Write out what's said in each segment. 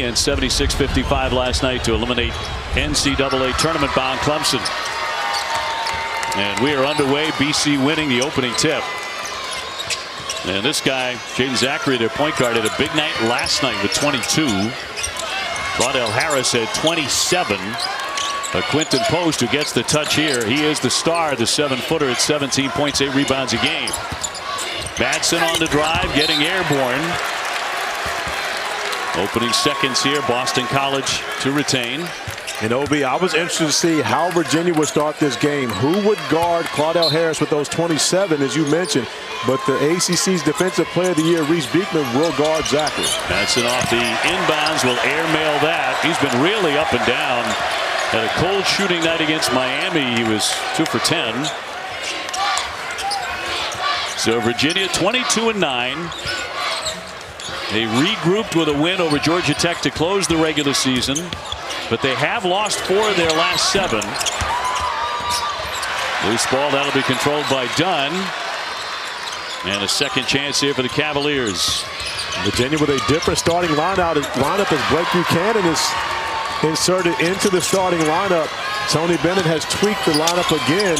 and 76-55 last night to eliminate NCAA tournament bound Clemson. And we are underway. BC winning the opening tip. And this guy, Jaden Zachary, their point guard, had a big night last night with 22. Claudell Harris had 27. Quinten Post, who gets the touch here, he is the star, the 7-footer at 17 points, 8 rebounds a game. Madsen on the drive, getting airborne. Opening seconds here, Boston College to retain. And OB, I was interested to see how Virginia would start this game. Who would guard Claudell Harris with those 27, as you mentioned? But the ACC's Defensive Player of the Year, Reece Beekman, will guard Zachary. Madsen off the inbounds, will airmail that. He's been really up and down. Had a cold shooting night against Miami. He was 2 for 10. So Virginia 22-9. They regrouped with a win over Georgia Tech to close the regular season, but they have lost 4 of their last 7. Loose ball, that'll be controlled by Dunn. And a second chance here for the Cavaliers. Virginia with a different starting lineup as Blake Buchanan is inserted into the starting lineup. Tony Bennett has tweaked the lineup again.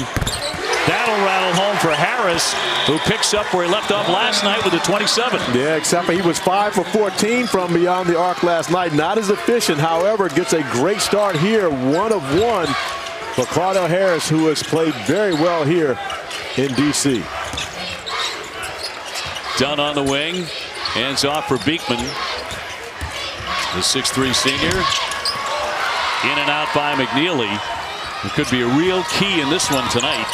That'll rattle home for Harris, who picks up where he left off last night with a 27. Yeah, except for he was 5 for 14 from beyond the arc last night. Not as efficient, however, gets a great start here. 1 of 1 for Claudell Harris, who has played very well here in D.C. Dunn on the wing, hands off for Beekman. The 6'3" senior. In and out by McKneely. It could be a real key in this one tonight.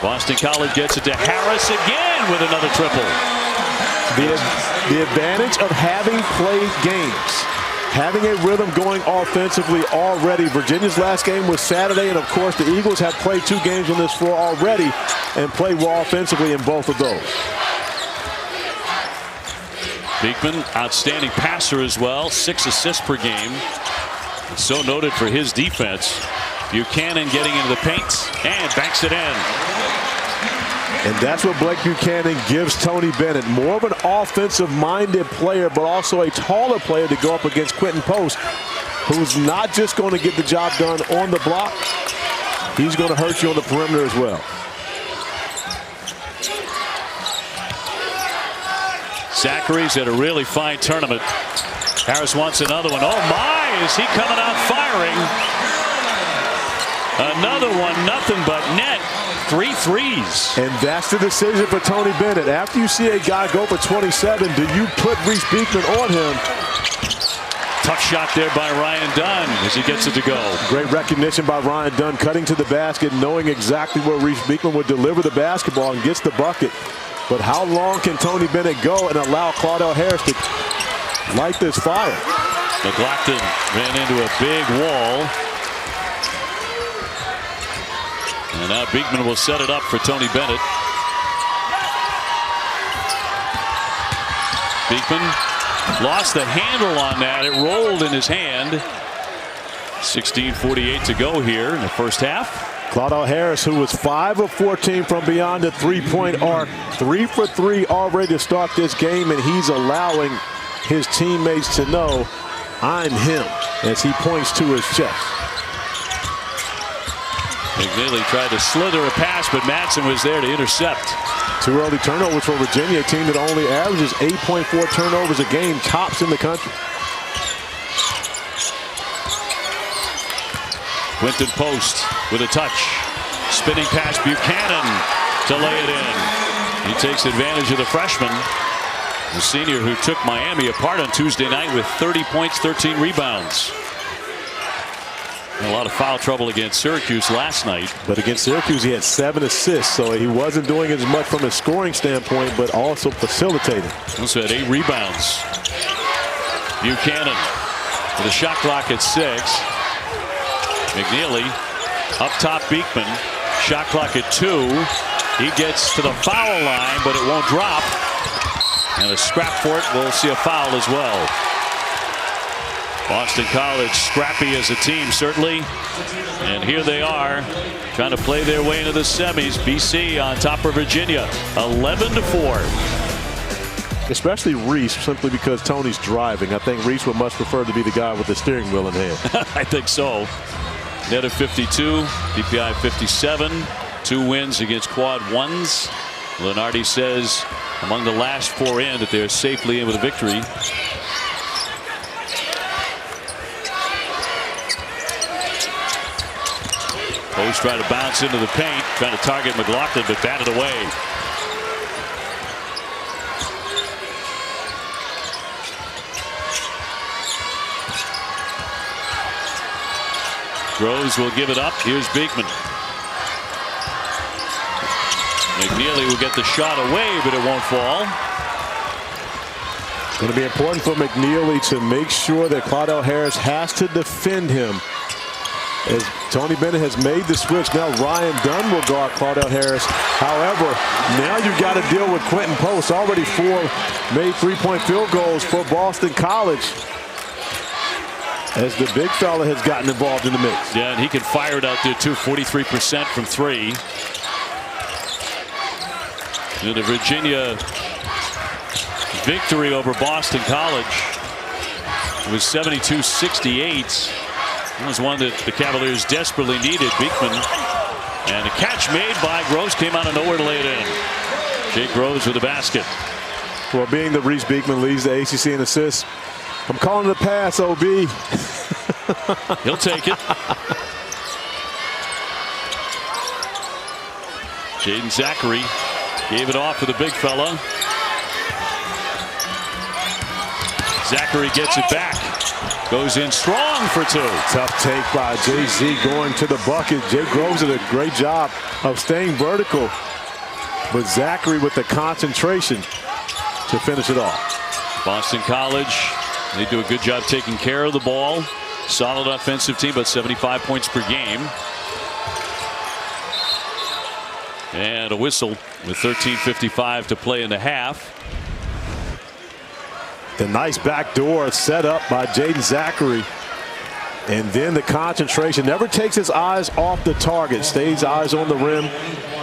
Boston College gets it to Harris again with another triple. The advantage of having played games, having a rhythm going offensively already. Virginia's last game was Saturday, and of course the Eagles have played 2 games on this floor already and played well offensively in both of those. Beekman, outstanding passer as well, 6 assists per game. So noted for his defense. Buchanan getting into the paint and banks it in. And that's what Blake Buchanan gives Tony Bennett. More of an offensive-minded player, but also a taller player to go up against Quinten Post, who's not just going to get the job done on the block. He's going to hurt you on the perimeter as well. Zachary's had a really fine tournament. Harris wants another one. Oh my, is he coming out firing? Another one, nothing but net. 3 threes. And that's the decision for Tony Bennett. After you see a guy go for 27, do you put Reece Beekman on him? Tough shot there by Ryan Dunn as he gets it to go. Great recognition by Ryan Dunn, cutting to the basket, knowing exactly where Reece Beekman would deliver the basketball and gets the bucket. But how long can Tony Bennett go and allow Claudell Harris to light this fire? McLaughlin ran into a big wall. And now Beekman will set it up for Tony Bennett. Beekman lost the handle on that. It rolled in his hand. 16:48 to go here in the first half. Claudell Harris, who was 5 of 14 from beyond the 3-point arc, 3 for 3 already to start this game, and he's allowing his teammates to know, I'm him, as he points to his chest.2 early turnovers for Virginia, a team that only averages 8.4 turnovers a game, tops in the country. Quinten Post with a touch. Spinning past Buchanan to lay it in. He takes advantage of the freshman, the senior who took Miami apart on Tuesday night with 30 points, 13 rebounds. A lot of foul trouble against Syracuse last night. But against Syracuse, he had 7 assists, so he wasn't doing as much from a scoring standpoint, but also facilitating. Also had 8 rebounds. Buchanan with a shot clock at 6. McKneely up top. Beekman, shot clock at 2. He gets to the foul line, but it won't drop. And a scrap for it. We'll see a foul as well. Boston College scrappy as a team, certainly. And here they are trying to play their way into the semis. BC on top of Virginia 11-4. especially Reece, simply because Tony's driving. I think Reece would much prefer to be the guy with the steering wheel in hand. I think so. Net of 52, DPI 57, 2 wins against quad ones. Lenardi says among the last 4 in that they're safely in with a victory. Post trying to bounce into the paint, trying to target McLaughlin, but batted away. Groves will give it up. Here's Beekman. McKneely will get the shot away, but it won't fall. It's going to be important for McKneely to make sure that Claudell Harris has to defend him. As Tony Bennett has made the switch, now Ryan Dunn will guard Claudell Harris. However, now you've got to deal with Quinten Post. Already 4 made 3-point field goals for Boston College, as the big fella has gotten involved in the mix. Yeah, and he can fire it out there too. 43% from 3. And the Virginia victory over Boston College was 72-68. That was one that the Cavaliers desperately needed. Beekman, and a catch made by Groves, came out of nowhere to lay it in. Jake Groves with the basket. Well, being that Reece Beekman leads the ACC in assists, I'm calling it a pass, OB. He'll take it. Jaden Zachary gave it off to the big fella. Zachary gets it back. Goes in strong for 2. Tough take by JZ going to the bucket. Jake Groves did a great job of staying vertical, but Zachary with the concentration to finish it off. Boston College, they do a good job taking care of the ball. Solid offensive team, but 75 points per game. And a whistle with 13:55 to play in the half. The nice backdoor set up by Jaden Zachary. And then the concentration, never takes his eyes off the target, stays eyes on the rim,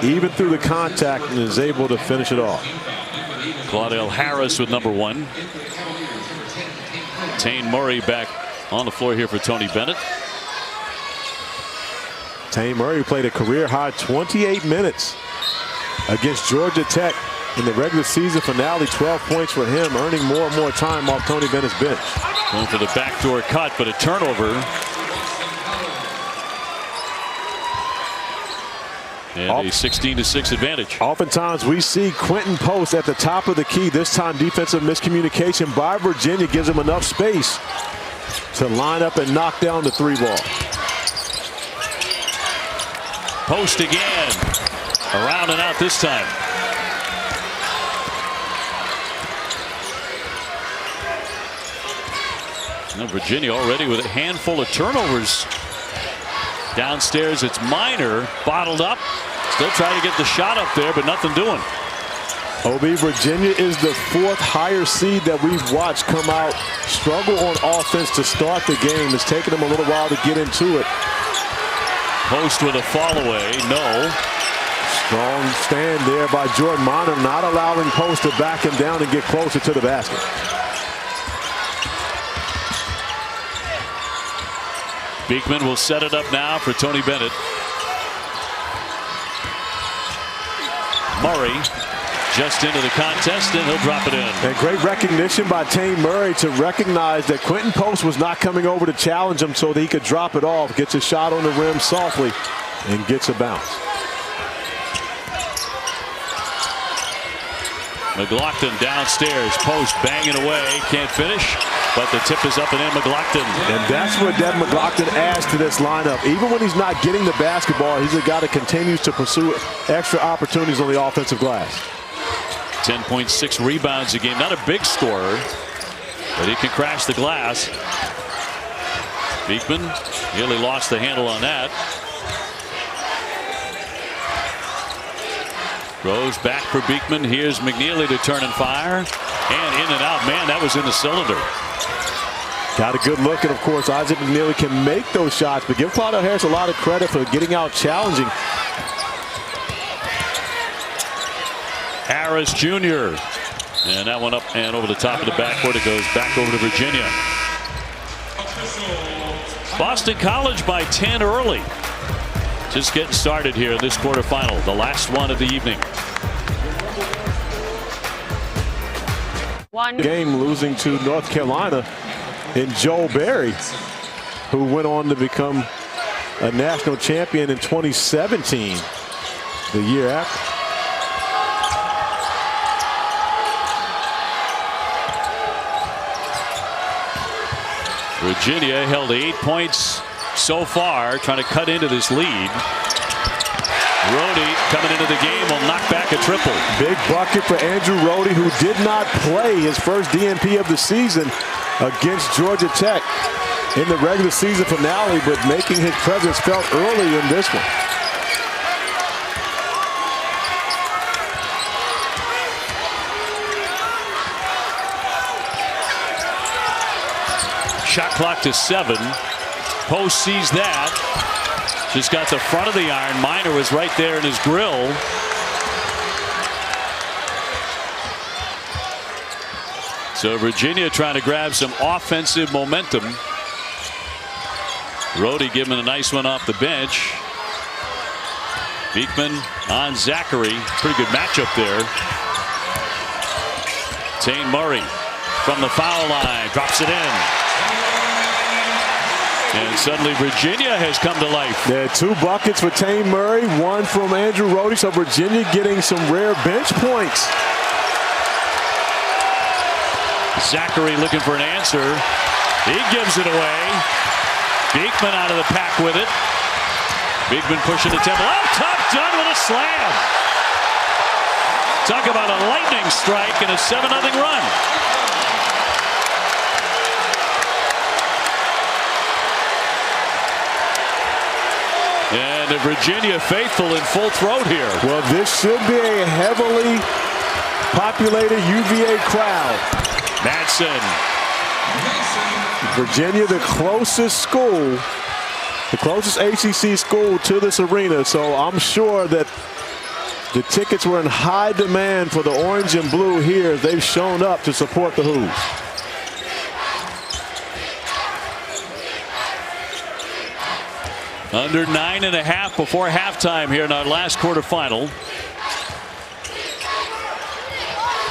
even through the contact, and is able to finish it off. Claudell Harris with number 1. Tane Murray back on the floor here for Tony Bennett. Tane Murray played a career-high 28 minutes against Georgia Tech in the regular season finale. 12 points for him, earning more and more time off Tony Bennett's bench. Going for the backdoor cut, but a turnover. And a 16-6 advantage. Oftentimes we see Quinten Post at the top of the key. This time defensive miscommunication by Virginia gives him enough space to line up and knock down the 3 ball. Post again. Around and out this time. Now Virginia already with a handful of turnovers. Downstairs it's Minor, bottled up. Still trying to get the shot up there, but nothing doing. OB, Virginia is the 4th higher seed that we've watched come out, struggle on offense to start the game. It's taken them a little while to get into it. Post with a fall away, no. Strong stand there by Jordan Minor, not allowing Post to back him down and get closer to the basket. Beekman will set it up now for Tony Bennett. Murray just into the contest, and he'll drop it in. And great recognition by Tane Murray to recognize that Quinten Post was not coming over to challenge him so that he could drop it off. Gets a shot on the rim softly and gets a bounce. McLaughlin downstairs, Post banging away, can't finish, but the tip is up and in. McLaughlin. And that's what Devin McLaughlin adds to this lineup. Even when he's not getting the basketball, he's a guy that continues to pursue extra opportunities on the offensive glass. 10.6 rebounds a game. Not a big scorer, but he can crash the glass. Beekman nearly lost the handle on that. Goes back for Beekman. Here's McKneely to turn and fire. And in and out. Man, that was in the cylinder. Got a good look, and of course Isaac McKneely can make those shots, but give Claudell Harris a lot of credit for getting out challenging. Harris Jr. And that one up and over the top of the backcourt. It goes back over to Virginia. Boston College by 10 early. Just getting started here in this quarterfinal, the last one of the evening. One game losing to North Carolina in Joel Berry, who went on to become a national champion in 2017, the year after. Virginia held 8 points so far, trying to cut into this lead. Rhodey coming into the game will knock back a triple. Big bucket for Andrew Rhodey, who did not play his first DNP of the season against Georgia Tech in the regular season finale, but making his presence felt early in this one. Shot clock to 7. Post sees that. Just got the front of the iron. Minor was right there in his grill. So Virginia trying to grab some offensive momentum. Rhodey giving a nice one off the bench. Beekman on Zachary. Pretty good matchup there. Taine Murray from the foul line. Drops it in. And suddenly Virginia has come to life. There are 2 buckets for Taine Murray, 1 from Andrew Rhodey. So Virginia getting some rare bench points. Zachary looking for an answer. He gives it away. Beekman out of the pack with it. Beekman pushing the temple. Oh, top done with a slam. Talk about a lightning strike and a 7-0 run. And the Virginia faithful in full throat here. Well, this should be a heavily populated UVA crowd. Madsen. Virginia, the closest school, the closest ACC school to this arena. So I'm sure that the tickets were in high demand for the orange and blue here. They've shown up to support the Hoos. Under 9.5 before halftime here in our last quarterfinal.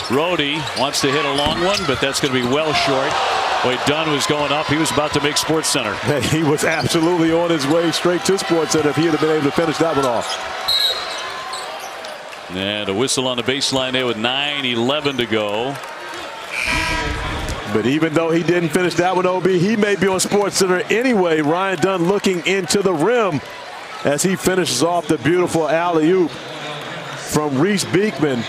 Rhodey wants to hit a long one, but that's going to be well short. Boy, Dunn was going up. He was about to make Sports Center. He was absolutely on his way straight to Sports Center if he had been able to finish that one off. And a whistle on the baseline there with 9:11 to go. But even though he didn't finish that one, OB, he may be on Sports Center anyway. Ryan Dunn looking into the rim as he finishes off the beautiful alley-oop from Reece Beekman.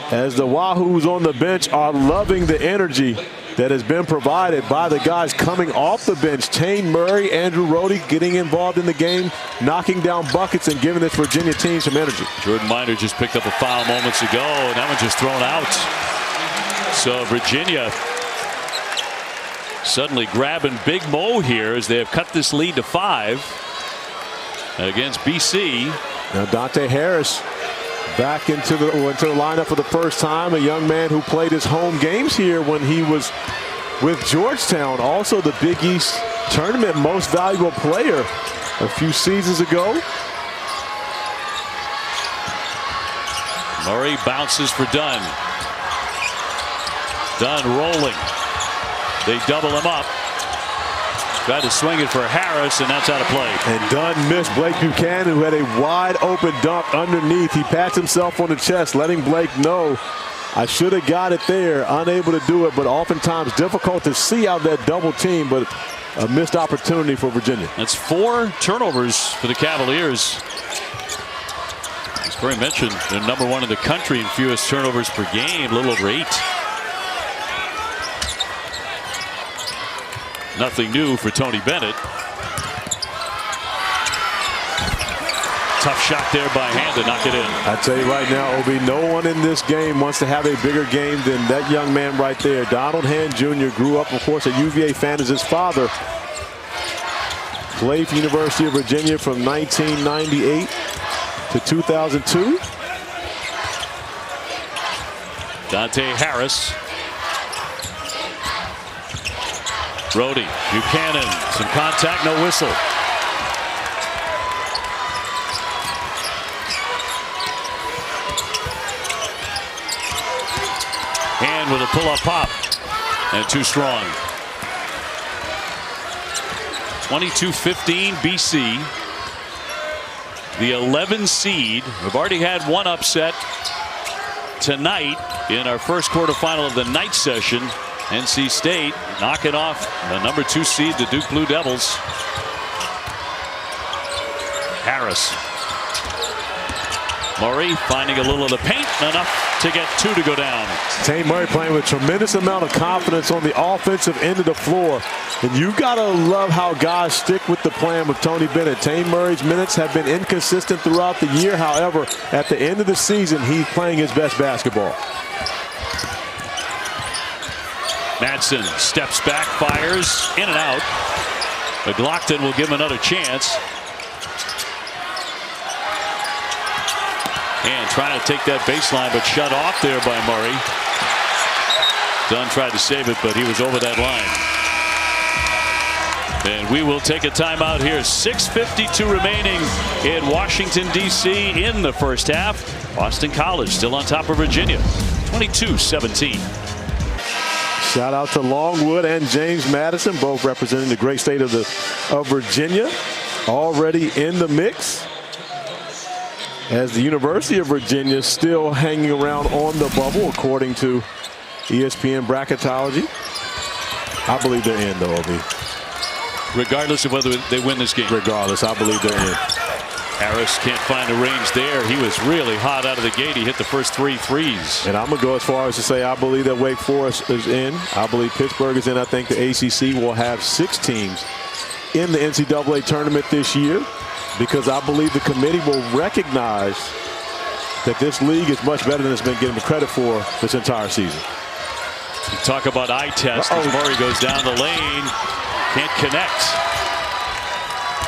As the Wahoos on the bench are loving the energy that has been provided by the guys coming off the bench. Taine Murray, Andrew Rhodey getting involved in the game, knocking down buckets and giving this Virginia team some energy. Jordan Minor just picked up a foul moments ago, and that one just thrown out. So Virginia suddenly grabbing Big Mo here as they have cut this lead to 5 against BC. Now Dante Harris back into the lineup for the first time. A young man who played his home games here when he was with Georgetown. Also the Big East Tournament most valuable player a few seasons ago. Murray bounces for Dunn. Dunn rolling. They double him up. Tried to swing it for Harris, and that's out of play. And Dunn missed Blake Buchanan, who had a wide open dunk underneath. He pats himself on the chest, letting Blake know, I should have got it there. Unable to do it, but oftentimes difficult to see out that double team, but a missed opportunity for Virginia. That's 4 turnovers for the Cavaliers. As Corey mentioned, they're #1 in the country in fewest turnovers per game, a little over 8. Nothing new for Tony Bennett. Tough shot there by hand to knock it in. I tell you right now, Obi, no one in this game wants to have a bigger game than that young man right there. Donald Hand Jr. grew up, of course, a UVA fan as his father. Played for University of Virginia from 1998 to 2002. Dante Harris. Brody, Buchanan, some contact, no whistle. Hand with a pull-up pop, and too strong. 22-15 BC. The 11 seed. We've already had one upset tonight in our first quarterfinal of the night session. NC State knocking off the number 2 seed, the Duke Blue Devils. Harris. Murray finding a little of the paint, enough to get 2 to go down. Tane Murray playing with a tremendous amount of confidence on the offensive end of the floor. And you got to love how guys stick with the plan with Tony Bennett. Tane Murray's minutes have been inconsistent throughout the year. However, at the end of the season, he's playing his best basketball. Madsen steps back, fires, in and out. McLaughlin will give him another chance. And trying to take that baseline, but shut off there by Murray. Dunn tried to save it, but he was over that line. And we will take a timeout here. 6:52 remaining in Washington, D.C. in the first half. Boston College still on top of Virginia, 22-17. Shout out to Longwood and James Madison, both representing the great state of Virginia, already in the mix. As the University of Virginia still hanging around on the bubble, according to ESPN bracketology. I believe they're in, though, OB. Regardless of whether they win this game. Regardless, I believe they're in. Harris can't find the range there. He was really hot out of the gate. He hit the first 3 threes. And I'm going to go as far as to say I believe that Wake Forest is in. I believe Pittsburgh is in. I think the ACC will have 6 teams in the NCAA tournament this year, because I believe the committee will recognize that this league is much better than it's been given credit for this entire season. You talk about eye test as Murray goes down the lane. Can't connect.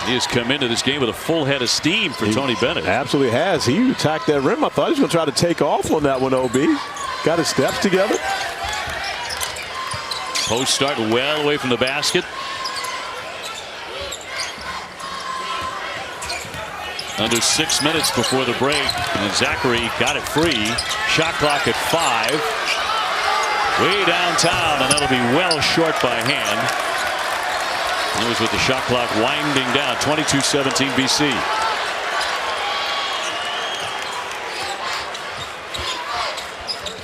He has come into this game with a full head of steam for Tony Bennett. Absolutely has. He attacked that rim. I thought he was going to try to take off on that one, OB. Got his steps together. Post start well away from the basket. Under 6 minutes before the break, and Zachary got it free. Shot clock at 5. Way downtown, and that'll be well short by hand. That was with the shot clock winding down. 22-17 BC.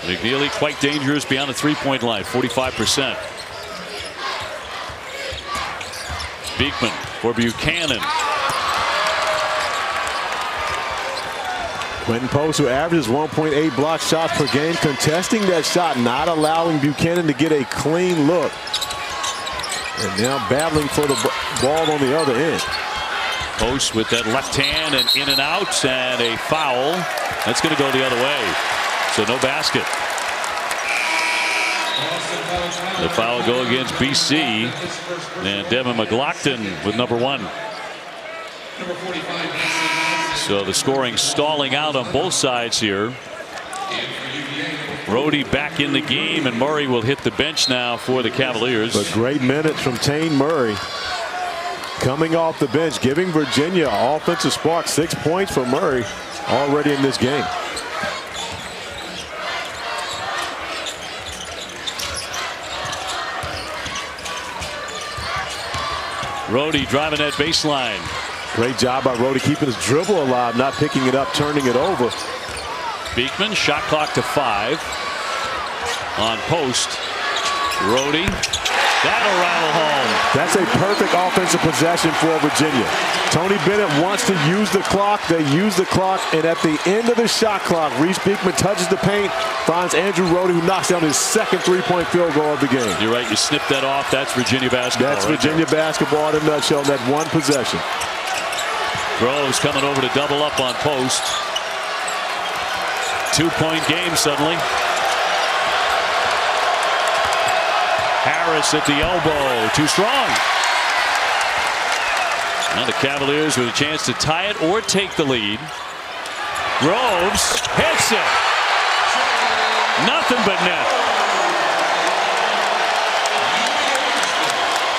McKneely quite dangerous beyond the 3-point line, 45%. Beekman for Buchanan. Quinten Post, who averages 1.8 block shots per game, contesting that shot, not allowing Buchanan to get a clean look. And now battling for the ball on the other end. Post with that left hand and in and out, and a foul. That's going to go the other way. So no basket. The foul will go against BC. And Devin McLaughlin with number 1. So the scoring stalling out on both sides here. Brody back in the game, and Murray will hit the bench now for the Cavaliers. But great minutes from Tane Murray coming off the bench, giving Virginia an offensive spark. 6 points for Murray already in this game. Brody driving that baseline. Great job by Brody keeping his dribble alive, not picking it up, turning it over. Beekman, shot clock to 5 on Post. Brody, that'll rattle home. That's a perfect offensive possession for Virginia. Tony Bennett wants to use the clock. They use the clock, and at the end of the shot clock, Reece Beekman touches the paint, finds Andrew Brody, who knocks down his second 3-point field goal of the game. You're right. You snip that off. That's Virginia basketball. That's Virginia basketball in a nutshell. That one possession. Groves coming over to double up on Post. 2-point game suddenly. Harris at the elbow. Too strong. And the Cavaliers with a chance to tie it or take the lead. Groves hits it. Nothing but net.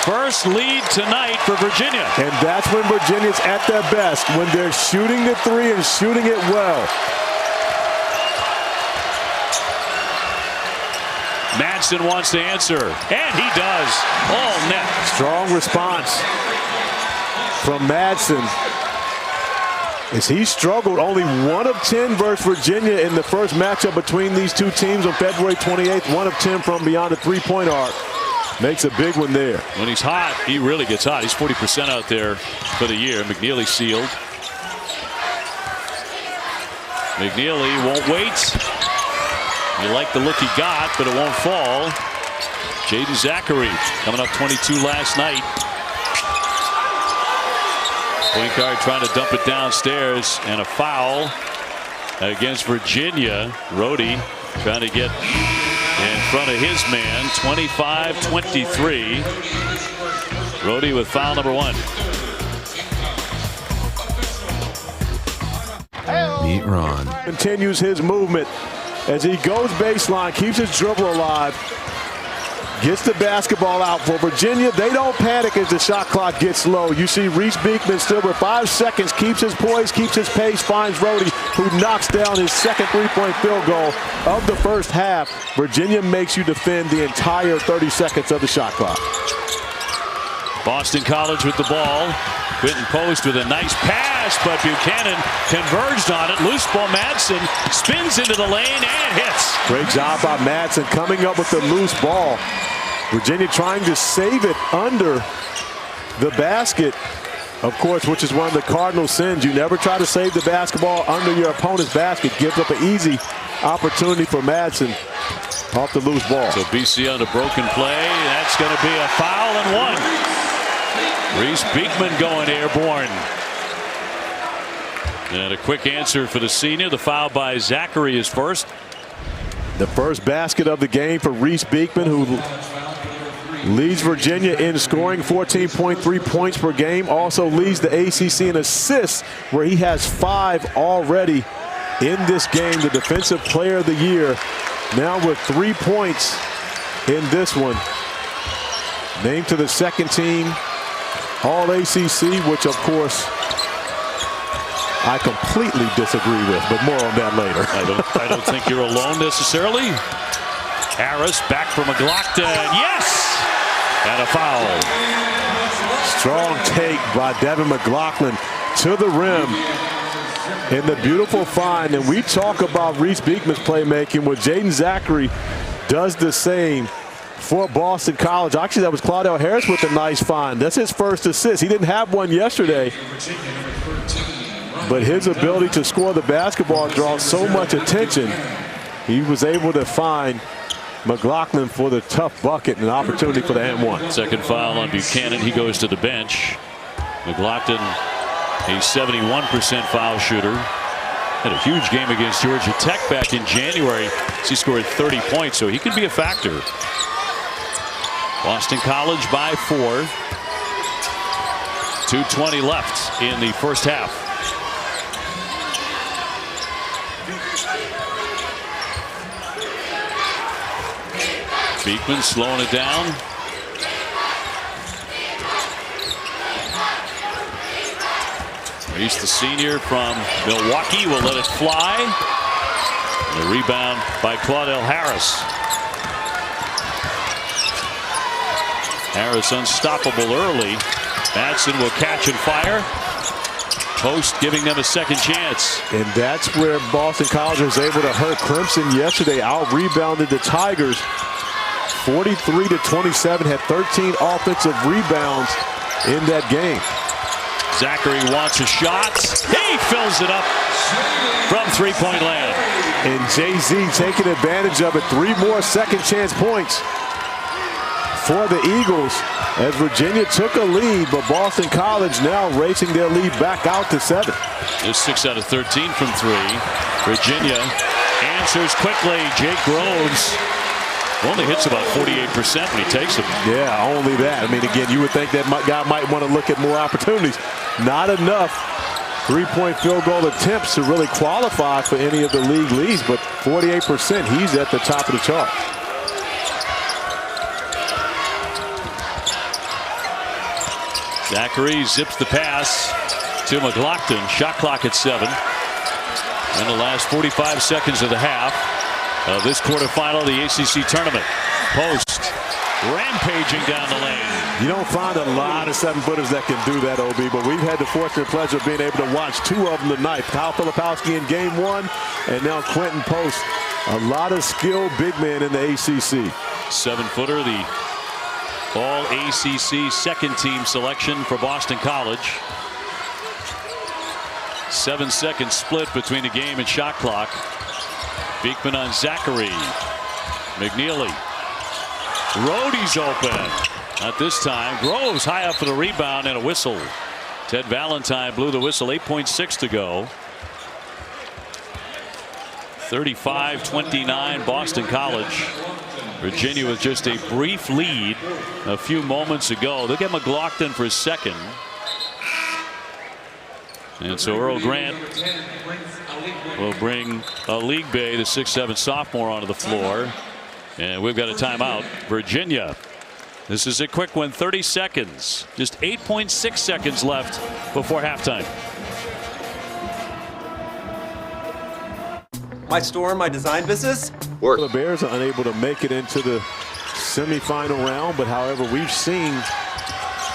First lead tonight for Virginia. And that's when Virginia's at their best, when they're shooting the three and shooting it well. Madsen wants to answer, and he does. All net. Strong response from Madsen. As he struggled, only 1 of 10 versus Virginia in the first matchup between these two teams on February 28th. 1 of 10 from beyond the three-point arc. Makes a big one there. When he's hot, he really gets hot. He's 40% out there for the year. McKneely sealed. McKneely won't wait. You like the look he got, but it won't fall. Jaden Zachary coming up 22 last night. Point guard trying to dump it downstairs, and a foul against Virginia. Rhodey trying to get in front of his man. 25-23. Rhodey with foul number 1. Meet Ron. Continues his movement as he goes baseline, keeps his dribble alive, gets the basketball out. For Virginia, they don't panic as the shot clock gets low. You see Reece Beekman still with 5 seconds, keeps his poise, keeps his pace, finds Rhodey, who knocks down his second three-point field goal of the first half. Virginia makes you defend the entire 30 seconds of the shot clock. Boston College with the ball. Quinten Post with a nice pass, but Buchanan converged on it. Loose ball. Madsen spins into the lane and hits. Great job by Madsen coming up with the loose ball. Virginia trying to save it under the basket, of course, which is one of the cardinal sins. You never try to save the basketball under your opponent's basket. Gives up an easy opportunity for Madsen off the loose ball. So BC on a broken play. That's going to be a foul and 1. Reece Beekman going airborne. And a quick answer for the senior. The foul by Zachary is first. The first basket of the game for Reece Beekman, who leads Virginia in scoring, 14.3 points per game. Also leads the ACC in assists, where he has 5 already in this game. The defensive player of the year, now with 3 points in this one. Named to the second team All ACC, which of course I completely disagree with, but more on that later. I don't think you're alone necessarily. Harris back from McLaughlin. Yes! And a foul. Strong take by Devin McLaughlin to the rim. And the beautiful find. And we talk about Reece Beekman's playmaking, where Jaden Zachary does the same for Boston College. Actually, that was Claudell Harris with a nice find. That's his first assist. He didn't have one yesterday, but his ability to score the basketball draws so much attention. He was able to find McLaughlin for the tough bucket and an opportunity for the and-1. Second foul on Buchanan. He goes to the bench. McLaughlin, a 71% foul shooter. Had a huge game against Georgia Tech back in January. He scored 30 points, so he could be a factor. Boston College by 4. 2:20 left in the first half. Beekman slowing it down. Reece, the senior from Milwaukee, will let it fly. And a rebound by Claudell Harris. Harris unstoppable early. Madsen will catch and fire. Post giving them a second chance. And that's where Boston College was able to hurt Clemson yesterday. Out-rebounded the Tigers 43-27. Had 13 offensive rebounds in that game. Zachary wants a shot. He fills it up from three-point land. And Jay-Z taking advantage of it. 3 more second chance points for the Eagles as Virginia took a lead, but Boston College now racing their lead back out to 7. It's 6 out of 13 from 3. Virginia answers quickly. Jake Groves only hits about 48% when he takes them. Yeah, only that. I mean, again, you would think that guy might want to look at more opportunities. Not enough 3-point field goal attempts to really qualify for any of the league leads, but 48%, he's at the top of the chart. Zachary zips the pass to McLaughlin. Shot clock at 7. In the last 45 seconds of the half of this quarterfinal of the ACC tournament. Post rampaging down the lane. You don't find a lot of 7-footers that can do that, OB, but we've had the fortunate pleasure of being able to watch 2 of them tonight. Kyle Filipowski in game 1, and now Quinten Post. A lot of skilled big men in the ACC. 7-footer, the All-ACC second team selection for Boston College. 7-second split between the game and shot clock. Beekman on Zachary. McKneely. Rhodey's open. Not this time. Groves high up for the rebound and a whistle. Ted Valentine blew the whistle. 8.6 to go. 35-29 Boston College. Virginia with just a brief lead a few moments ago. They'll get McLaughlin for his second. And so Earl Grant will bring League Bay, the 6'7" sophomore, onto the floor. And we've got a timeout. Virginia. This is a quick one, 30 seconds. Just 8.6 seconds left before halftime. My store, my design business. The Bears are unable to make it into the semifinal round, but however, we've seen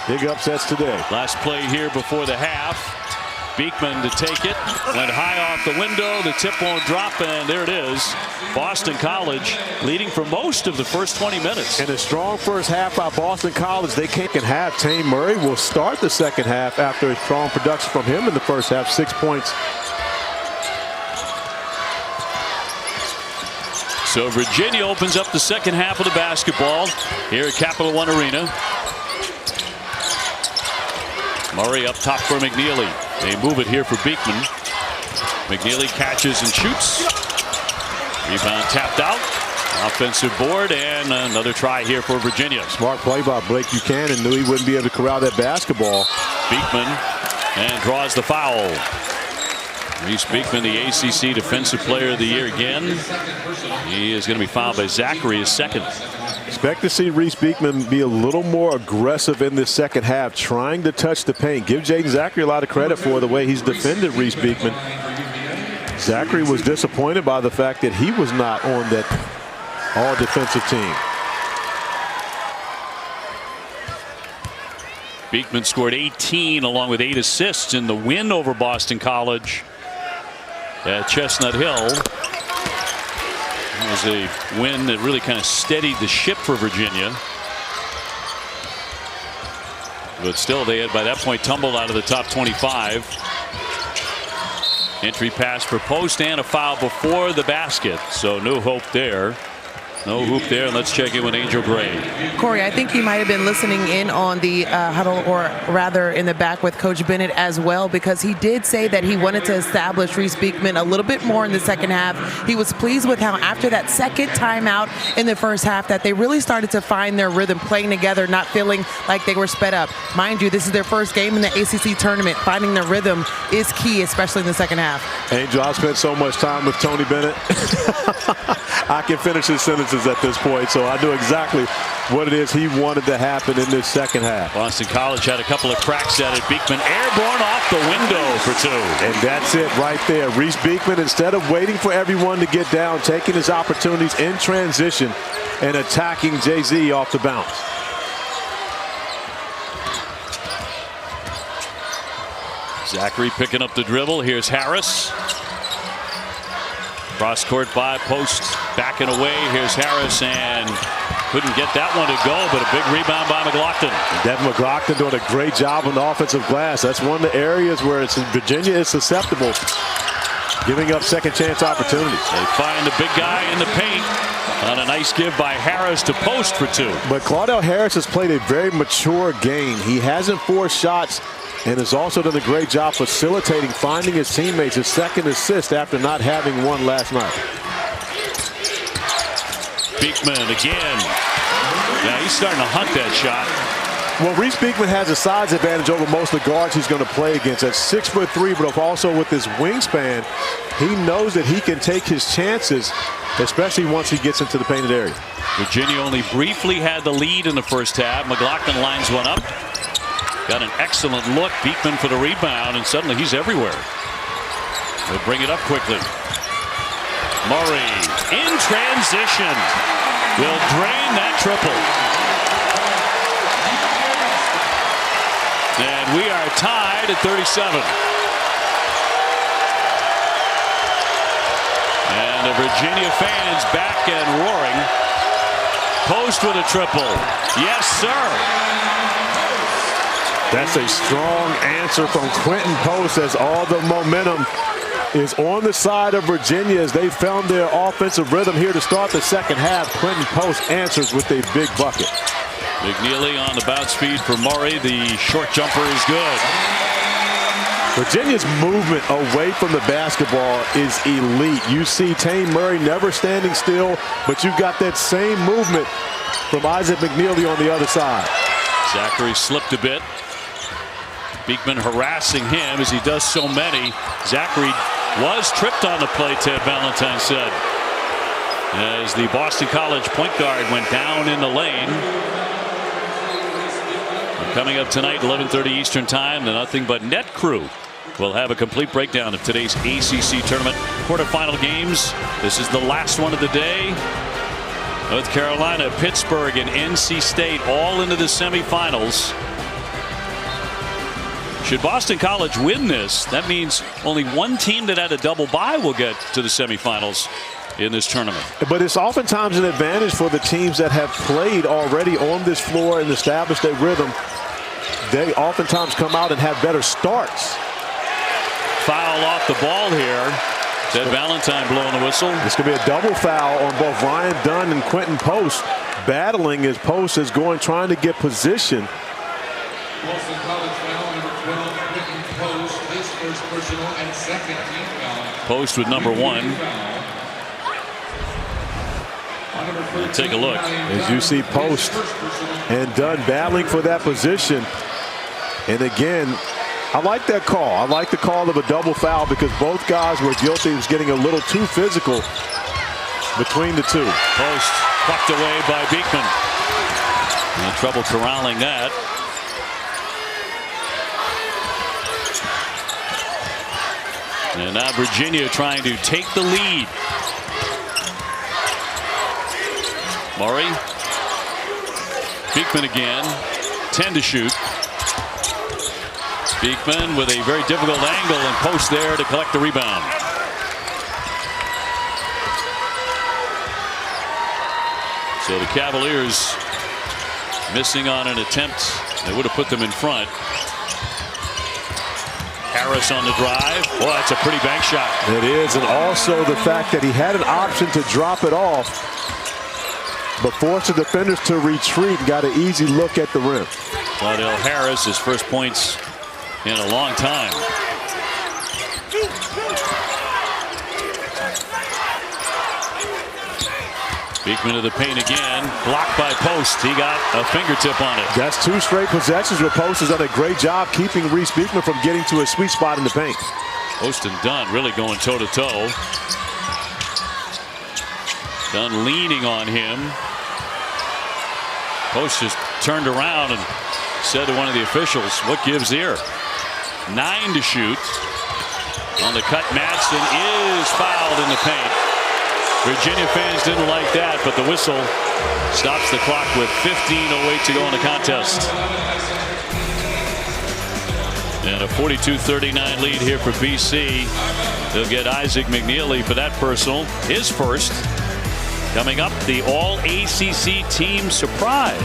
big upsets today. Last play here before the half. Beekman to take it. Went high off the window. The tip won't drop, and there it is. Boston College leading for most of the first 20 minutes. And a strong first half by Boston College. They can't have. Tane Murray will start the second half after a strong production from him in the first half. 6 points. So Virginia opens up the second half of the basketball here at Capital One Arena. Murray up top for McKneely. They move it here for Beekman. McKneely catches and shoots. Rebound tapped out. Offensive board, and another try here for Virginia. Smart play by Blake Buchanan. Knew he wouldn't be able to corral that basketball. Beekman and draws the foul. Reece Beekman, the ACC Defensive Player of the Year again. He is going to be fouled by Zachary, his second. Expect to see Reece Beekman be a little more aggressive in this second half, trying to touch the paint. Give Jaden Zachary a lot of credit for the way he's defended Reece Beekman. Zachary was disappointed by the fact that he was not on that all-defensive team. Beekman scored 18 along with 8 assists in the win over Boston College at Chestnut Hill. It was a win that really kind of steadied the ship for Virginia. But still, they had by that point tumbled out of the top 25. Entry pass for Post and a foul before the basket. So no hope there. No hoop there. Let's check in with Angel Gray. Corey, I think he might have been listening in on the huddle, or rather in the back with Coach Bennett as well, because he did say that he wanted to establish Reece Beekman a little bit more in the second half. He was pleased with how after that second timeout in the first half that they really started to find their rhythm, playing together, not feeling like they were sped up. Mind you, this is their first game in the ACC tournament. Finding their rhythm is key, especially in the second half. Angel, I've spent so much time with Tony Bennett. I can finish his sentences at this point, so I knew exactly what it is he wanted to happen in this second half. Boston College had a couple of cracks at it. Beekman airborne off the window for 2. And that's it right there. Reece Beekman, instead of waiting for everyone to get down, taking his opportunities in transition and attacking Jay-Z off the bounce. Zachary picking up the dribble. Here's Harris. Cross court by Post, backing away. Here's Harris, and couldn't get that one to go, but a big rebound by McLaughlin. Devin McLaughlin doing a great job on the offensive glass. That's one of the areas where Virginia is susceptible, giving up second chance opportunities. They find the big guy in the paint on a nice give by Harris to Post for 2. But Claudell Harris has played a very mature game. He hasn't forced shots and has also done a great job facilitating, finding his teammates, his second assist after not having one last night. Beekman again. Yeah, he's starting to hunt that shot. Well, Reece Beekman has a size advantage over most of the guards he's going to play against. At 6'3", but also with his wingspan, he knows that he can take his chances, especially once he gets into the painted area. Virginia only briefly had the lead in the first half. McLaughlin lines one up. Got an excellent look. Beekman for the rebound, and suddenly he's everywhere. They'll bring it up quickly. Murray in transition will drain that triple. And we are tied at 37. And the Virginia fans back and roaring. Post with a triple. Yes, sir. That's a strong answer from Quinten Post, as all the momentum is on the side of Virginia as they found their offensive rhythm here to start the second half. Quinten Post answers with a big bucket. McKneely on the bounce speed for Murray. The short jumper is good. Virginia's movement away from the basketball is elite. You see Tane Murray never standing still, but you've got that same movement from Isaac McKneely on the other side. Zachary slipped a bit. Beekman harassing him as he does so many. Zachary was tripped on the play, Ted Valentine said, as the Boston College point guard went down in the lane. Coming up tonight, 11:30 Eastern Time, the Nothing But Net crew will have a complete breakdown of today's ACC Tournament quarterfinal games. This is the last one of the day. North Carolina, Pittsburgh, and NC State all into the semifinals. Should Boston College win this, that means only one team that had a double bye will get to the semifinals in this tournament. But it's oftentimes an advantage for the teams that have played already on this floor and established their rhythm. They oftentimes come out and have better starts. Foul off the ball here. Ted Valentine blowing the whistle. This could be a double foul on both Ryan Dunn and Quinten Post, battling as Post is going, trying to get position. Boston College foul number 12, Quinten Post, his first personal and second team foul. Post with number 1. Take a look. As you see Post and Dunn battling for that position. And again, I like that call. I like the call of a double foul because both guys were guilty of getting a little too physical between the two. Post plucked away by Beekman. And trouble corralling that. And now Virginia trying to take the lead. Murray. Beekman again. 10 to shoot. Beekman with a very difficult angle, and Post there to collect the rebound. So the Cavaliers missing on an attempt that would have put them in front. Harris on the drive. Boy, that's a pretty bank shot. It is, and also the fact that he had an option to drop it off, but forced the defenders to retreat and got an easy look at the rim. Waddell Harris, his first points in a long time. Beekman to the paint again. Blocked by Post. He got a fingertip on it. That's 2 straight possessions where Post has done a great job keeping Reece Beekman from getting to a sweet spot in the paint. Post and Dunn really going toe-to-toe. Dunn leaning on him. Post just turned around and said to one of the officials, "What gives here?" 9 to shoot. On the cut, Madsen is fouled in the paint. Virginia fans didn't like that, but the whistle stops the clock with 15:08 to go in the contest. And a 42-39 lead here for BC. They'll get Isaac McKneely for that personal, his first. Coming up, the All-ACC team surprise.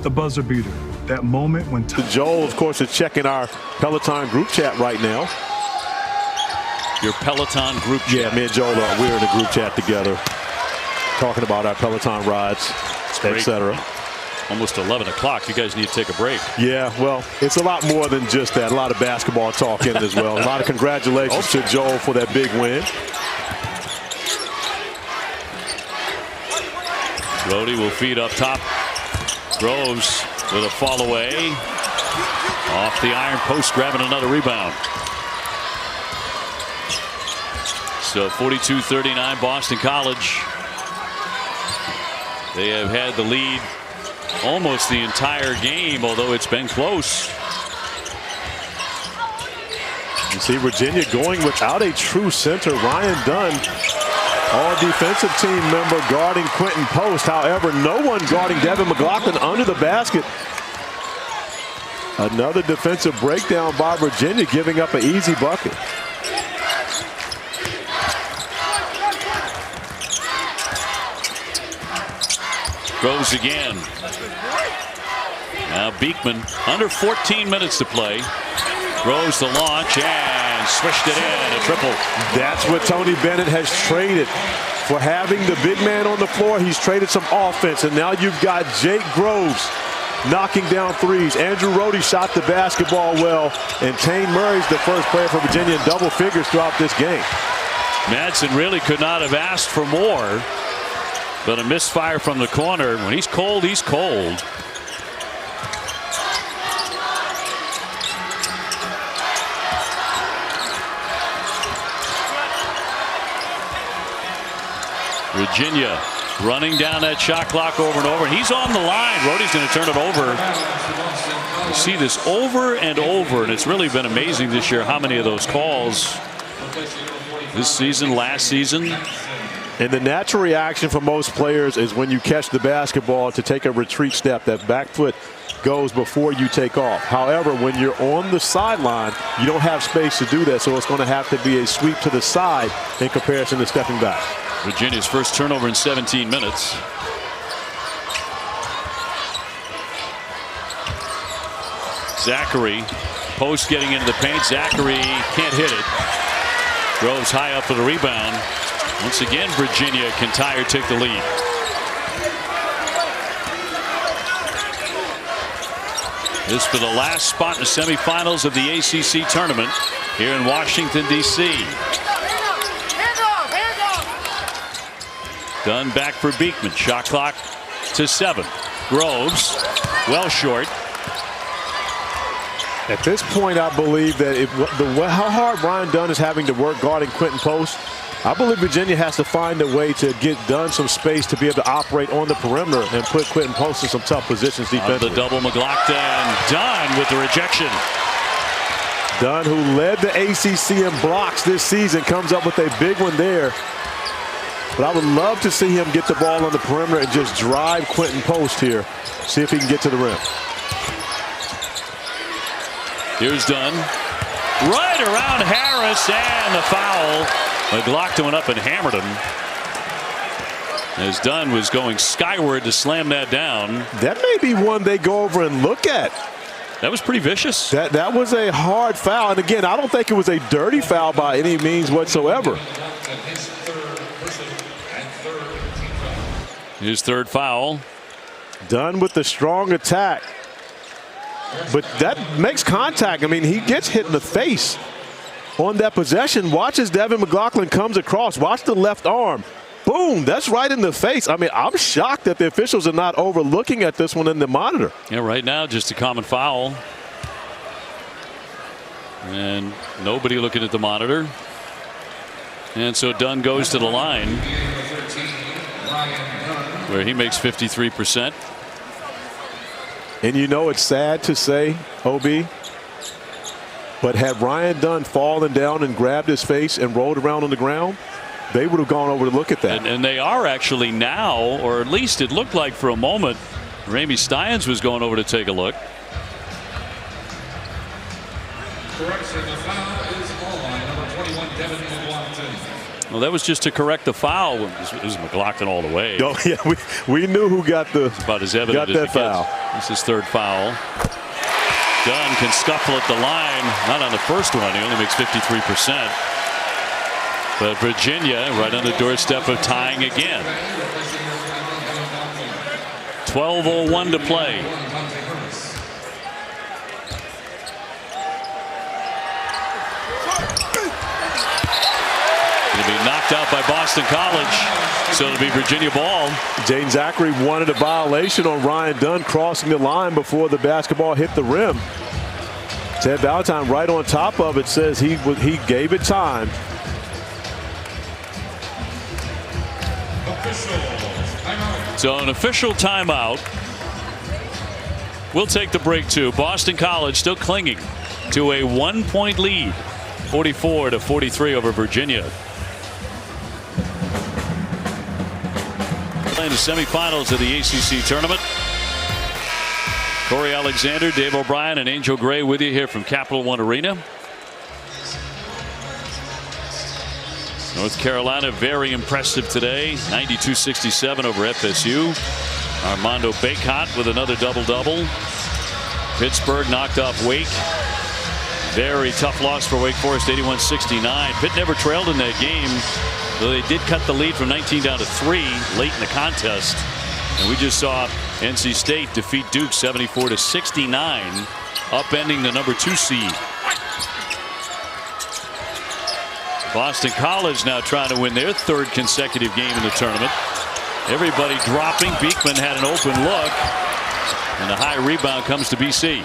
The buzzer beater, that moment when Joel, of course, is checking our Peloton group chat right now. Your Peloton group chat? Yeah, me and Joel, we're in a group chat together, talking about our Peloton rides, etc. Almost 11 o'clock. You guys need to take a break. Yeah, well, it's a lot more than just that. A lot of basketball talk in it as well. A lot of congratulations to Joel for that big win. Brody will feed up top. Groves with a fall away. Off the iron post, grabbing another rebound. So 42-39 Boston College. They have had the lead almost the entire game, although it's been close. You see Virginia going without a true center. Ryan Dunn, all defensive team member, guarding Quinten Post. However, no one guarding Devin McLaughlin under the basket. Another defensive breakdown by Virginia, giving up an easy bucket. Groves again. Now Beekman, under 14 minutes to play. Groves the launch and swished it in, a triple. That's what Tony Bennett has traded. For having the big man on the floor, he's traded some offense. And now you've got Jake Groves knocking down threes. Andrew Rohde shot the basketball well. And Tane Murray's the first player for Virginia in double figures throughout this game. Madsen really could not have asked for more. But a misfire from the corner. When he's cold, he's cold. Virginia running down that shot clock over and over. He's on the line. Rohde's going to turn it over. You see this over and over, and it's really been amazing this year how many of those calls this season, last season. And the natural reaction for most players is when you catch the basketball to take a retreat step. That back foot goes before you take off. However, when you're on the sideline, you don't have space to do that. So it's going to have to be a sweep to the side in comparison to stepping back. Virginia's first turnover in 17 minutes. Zachary, Post getting into the paint. Zachary can't hit it. Groves high up for the rebound. Once again, Virginia can tie or take the lead. This for the last spot in the semifinals of the ACC tournament here in Washington, D.C. Dunn back for Beekman. Shot clock to 7. Groves well short. At this point, I believe that how hard Ryan Dunn is having to work guarding Quinten Post, I believe Virginia has to find a way to get Dunn some space to be able to operate on the perimeter and put Quinten Post in some tough positions defensively. The double McLaughlin. Dunn with the rejection. Dunn, who led the ACC in blocks this season, comes up with a big one there. But I would love to see him get the ball on the perimeter and just drive Quinten Post here. See if he can get to the rim. Here's Dunn. Right around Harris, and the foul. McLaughlin went up and hammered him. As Dunn was going skyward to slam that down. That may be one they go over and look at. That was pretty vicious. That was a hard foul. And again, I don't think it was a dirty foul by any means whatsoever. His third foul. Dunn with the strong attack. But that makes contact. I mean, he gets hit in the face on that possession. Watch as Devin McLaughlin comes across. Watch the left arm. Boom, that's right in the face. I mean, I'm shocked that the officials are not overlooking at this one in the monitor. Yeah, right now, just a common foul. And nobody looking at the monitor. And so Dunn goes to the line, where he makes 53%. And you know, it's sad to say, OB, but had Ryan Dunn fallen down and grabbed his face and rolled around on the ground, they would have gone over to look at that. And they are actually now, or at least it looked like for a moment, Ramey Steins was going over to take a look. Correction, the foul is on number 21, Devin McLaughlin. Well, that was just to correct the foul. It was McLaughlin all the way. Oh, yeah, we knew who got about as evident got that as foul. This is third foul. Dunn can scuffle at the line. Not on the first one. He only makes 53%. But Virginia right on the doorstep of tying again. 12:01 to play. It'll be knocked out by Boston College, so it'll be Virginia ball. Jaden Zachary wanted a violation on Ryan Dunn crossing the line before the basketball hit the rim. Ted Valentine right on top of it says he gave it time. So an official timeout. We'll take the break too. Boston College still clinging to a 1-point lead, 44-43 over Virginia. Playing the semifinals of the ACC tournament. Corey Alexander, Dave O'Brien, and Angel Gray with you here from Capital One Arena. North Carolina very impressive today, 92-67 over FSU. Armando Bacot with another double-double. Pittsburgh knocked off Wake. Very tough loss for Wake Forest, 81-69. Pitt never trailed in that game, though they did cut the lead from 19 down to 3 late in the contest. And we just saw NC State defeat Duke 74-69, upending the #2 seed. Boston College now trying to win their 3rd consecutive game in the tournament. Everybody dropping. Beekman had an open look, and a high rebound comes to BC.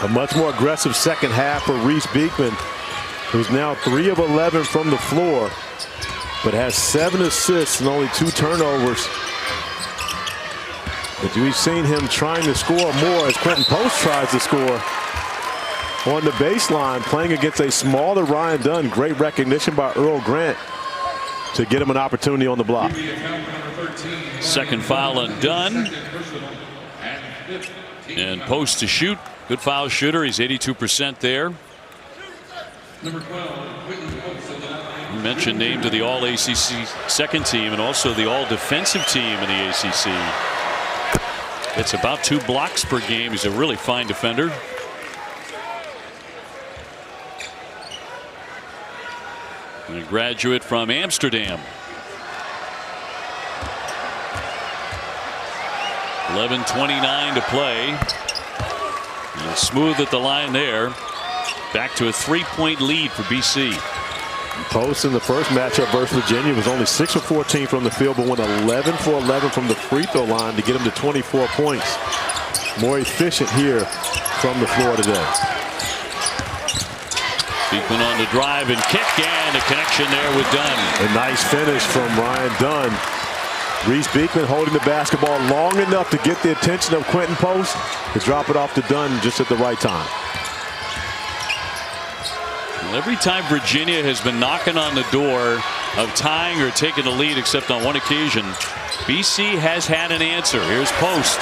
A much more aggressive second half for Reece Beekman, who's now 3 of 11 from the floor, but has 7 assists and only 2 turnovers. But we've seen him trying to score more as Quinten Post tries to score on the baseline, playing against a smaller Ryan Dunn. Great recognition by Earl Grant to get him an opportunity on the block. Second foul on Dunn. And Post to shoot. Good foul shooter. He's 82% there. You mentioned named to the All-ACC second team and also the All-Defensive team in the ACC. It's about 2 blocks per game. He's a really fine defender. And a graduate from Amsterdam. 11:29 to play. And smooth at the line there. Back to a 3-point lead for BC. Post in the first matchup versus Virginia was only 6 of 14 from the field, but went 11 for 11 from the free throw line to get him to 24 points. More efficient here from the floor today. Beekman on the drive and kick, and a connection there with Dunn. A nice finish from Ryan Dunn. Reece Beekman holding the basketball long enough to get the attention of Quinten Post to drop it off to Dunn just at the right time. Well, every time Virginia has been knocking on the door of tying or taking the lead, except on one occasion, BC has had an answer. Here's Post.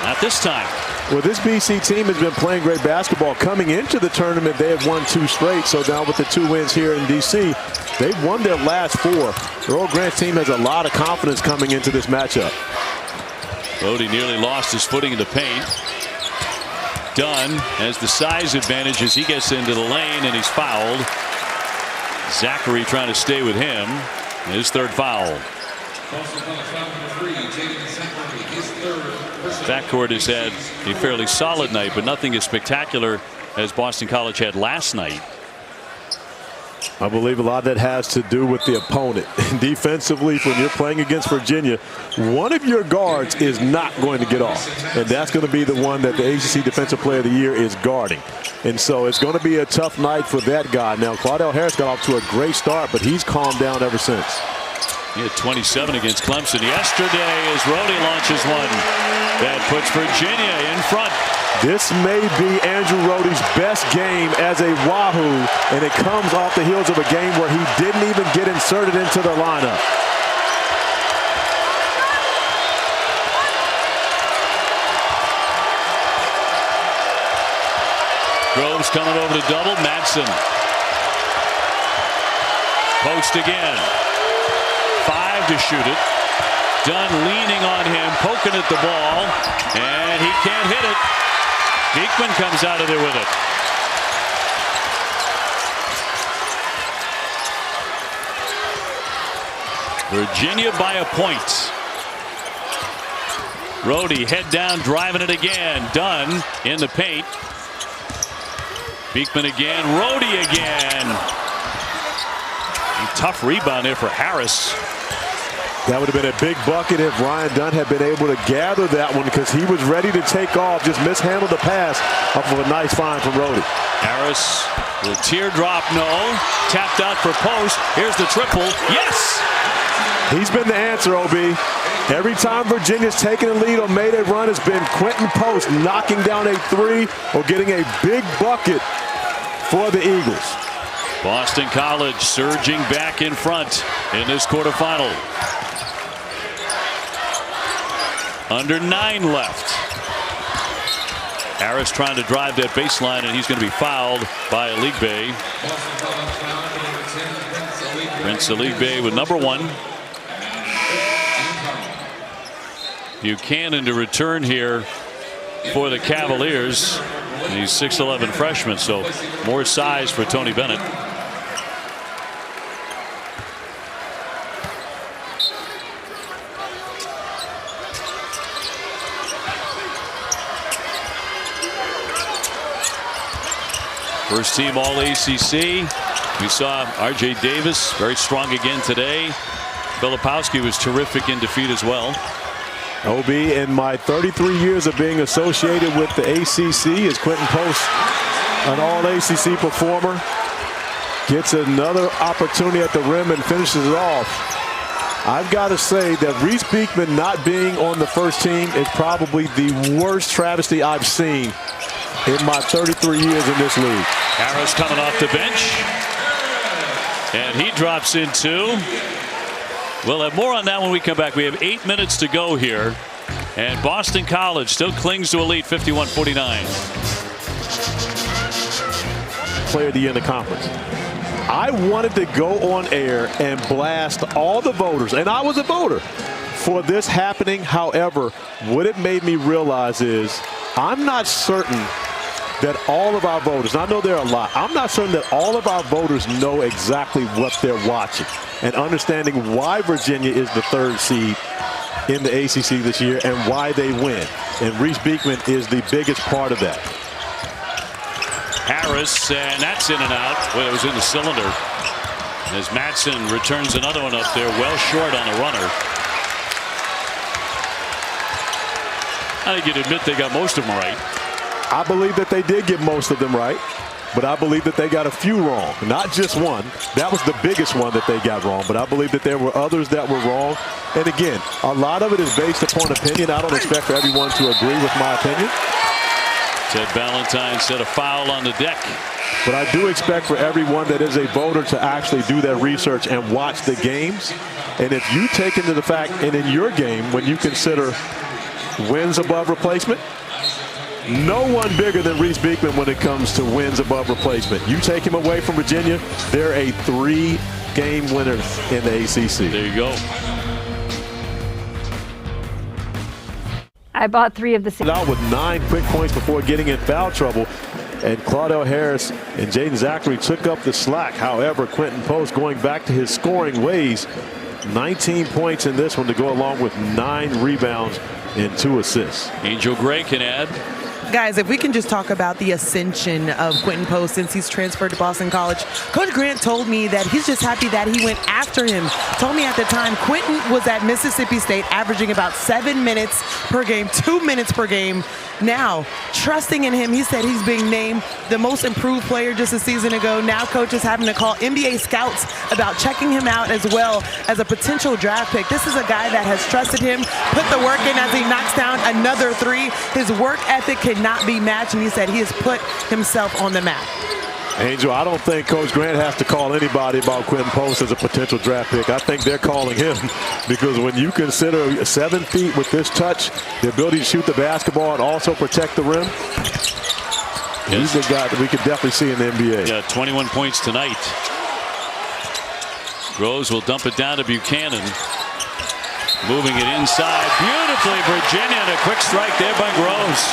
Not this time. Well, this BC team has been playing great basketball. Coming into the tournament, they have won 2 straight. So now with the 2 wins here in D.C., they've won their last 4. The Earl Grant team has a lot of confidence coming into this matchup. Brody nearly lost his footing in the paint. Dunn has the size advantage as he gets into the lane, and he's fouled. Zachary trying to stay with him. His 3rd foul. Backcourt has had a fairly solid night, but nothing as spectacular as Boston College had last night. I believe a lot of that has to do with the opponent. Defensively, when you're playing against Virginia, one of your guards is not going to get off. And that's going to be the one that the ACC Defensive Player of the Year is guarding. And so it's going to be a tough night for that guy. Now, Claudell Harris got off to a great start, but he's calmed down ever since. He had 27 against Clemson yesterday as Rhodey launches one that puts Virginia in front. This may be Andrew Rhodey's best game as a Wahoo, and it comes off the heels of a game where he didn't even get inserted into the lineup. Groves coming over to double. Madsen. Post again. 5 to shoot it. Dunn leaning on him, poking at the ball, and he can't hit it. Beekman comes out of there with it. Virginia by a point. Rhodey head down, driving it again. Dunn in the paint. Beekman again. Rhodey again. tough rebound there for Harris. That would have been a big bucket if Ryan Dunn had been able to gather that one, because he was ready to take off, just mishandled the pass off of a nice find from Rhodey. Harris, the teardrop, no. Tapped out for Post. Here's the triple. Yes! He's been the answer, OB. Every time Virginia's taken a lead or made a run, it's been Quinten Post knocking down a three or getting a big bucket for the Eagles. Boston College surging back in front in this quarterfinal. Under 9 left. Harris trying to drive that baseline, and he's going to be fouled by Aligbe. Prince Aligbe with number 1. Buchanan to return here for the Cavaliers. And he's 6'11" freshman, so more size for Tony Bennett. First team all ACC. We saw R.J. Davis very strong again today. Filipowski was terrific in defeat as well. OB, in my 33 years of being associated with the ACC, as Quinten Post, an all-ACC performer, gets another opportunity at the rim and finishes it off. I've got to say that Reece Beekman not being on the first team is probably the worst travesty I've seen in my 33 years in this league. Harris coming off the bench, and he drops in 2. We'll have more on that when we come back. We have 8 minutes to go here, and Boston College still clings to a lead, 51-49. Player of the year in the conference. I wanted to go on air and blast all the voters, and I was a voter for this happening. However, what it made me realize is I'm not certain that all of our voters, and I know there are a lot, I'm not certain that all of our voters know exactly what they're watching and understanding why Virginia is the 3rd seed in the ACC this year and why they win. And Reece Beekman is the biggest part of that. Harris, and that's in and out. Well, it was in the cylinder. As Matson returns another one up there, well short on the runner. I think you'd admit they got most of them right. I believe that they did get most of them right, but I believe that they got a few wrong. Not just one. That was the biggest one that they got wrong, but I believe that there were others that were wrong. And again, a lot of it is based upon opinion. I don't expect for everyone to agree with my opinion. Ted Valentine said a foul on the deck. But I do expect for everyone that is a voter to actually do their research and watch the games. And if you take into the fact, and in your game, when you consider wins above replacement, no one bigger than Reece Beekman when it comes to wins above replacement. You take him away from Virginia, they're a 3-game winner in the ACC. There you go. I bought 3 of the 6. Out with 9 quick points before getting in foul trouble. And Claudel Harris and Jaden Zachary took up the slack. However, Quinten Post going back to his scoring ways. 19 points in this one to go along with 9 rebounds and 2 assists. Angel Gray can add. Guys, if we can just talk about the ascension of Quinten Post since he's transferred to Boston College. Coach Grant told me that he's just happy that he went after him. Told me at the time Quinten was at Mississippi State averaging about 7 minutes per game, 2 minutes per game. Now, trusting in him, he said he's being named the most improved player just a season ago. Now coach is having to call NBA scouts about checking him out as well as a potential draft pick. This is a guy that has trusted him, put the work in as he knocks down another 3. His work ethic cannot be matched, and he said he has put himself on the map. Angel, I don't think Coach Grant has to call anybody about Quinten Post as a potential draft pick. I think they're calling him because when you consider 7 feet with this touch, the ability to shoot the basketball and also protect the rim, he's a guy that we could definitely see in the NBA. Yeah, 21 points tonight. Groves will dump it down to Buchanan. Moving it inside beautifully, Virginia, and a quick strike there by Groves.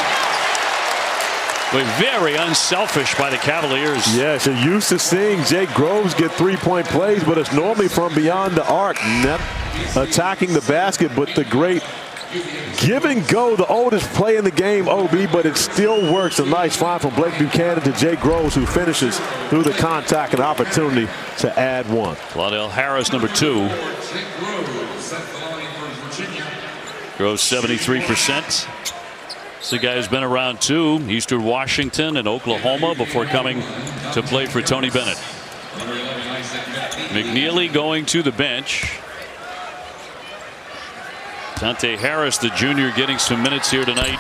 But very unselfish by the Cavaliers. Yes, you're used to seeing Jake Groves get 3-point plays, but it's normally from beyond the arc, not attacking the basket. But the great Give and go, the oldest play in the game, OB, but it still works. A nice find from Blake Buchanan to Jake Groves, who finishes through the contact and opportunity to add one. Claudell Harris, number 2. Groves 73%. It's the guy who's been around too. Eastern Washington and Oklahoma before coming to play for Tony Bennett. McKneely going to the bench. Dante Harris, the junior, getting some minutes here tonight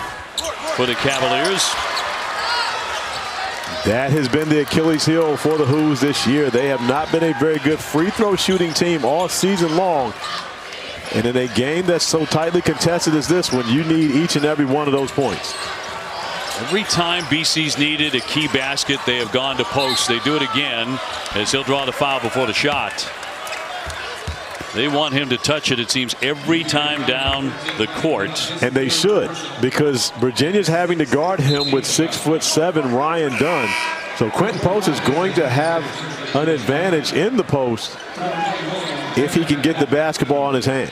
for the Cavaliers. That has been the Achilles heel for the Hoos this year. They have not been a very good free throw shooting team all season long. And in a game that's so tightly contested as this one, you need each and every one of those points. Every time BC's needed a key basket, they have gone to Post. They do it again as he'll draw the foul before the shot. They want him to touch it, it seems, every time down the court. And they should, because Virginia's having to guard him with 6'7" Ryan Dunn. So Quinten Post is going to have an advantage in the post if he can get the basketball in his hands.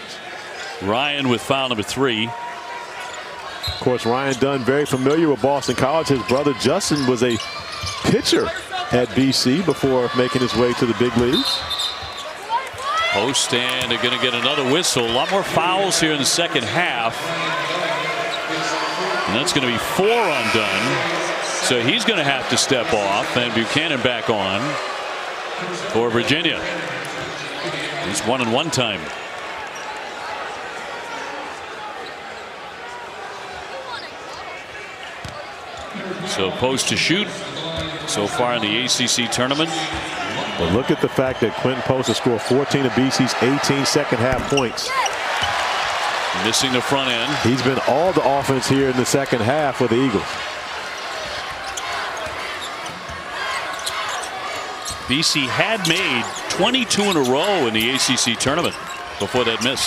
Ryan with foul number 3. Of course, Ryan Dunn very familiar with Boston College. His brother Justin was a pitcher at BC before making his way to the big leagues. Post, and they're going to get another whistle. A lot more fouls here in the second half. And that's going to be 4 on Dunn. So he's going to have to step off, and Buchanan back on for Virginia. It's 1-on-1 time. So Post to shoot so far in the ACC tournament. But look at the fact that Quinten Post has scored 14 of BC's 18 second half points. Missing the front end. He's been all the offense here in the second half for the Eagles. BC had made 22 in a row in the ACC tournament before that miss.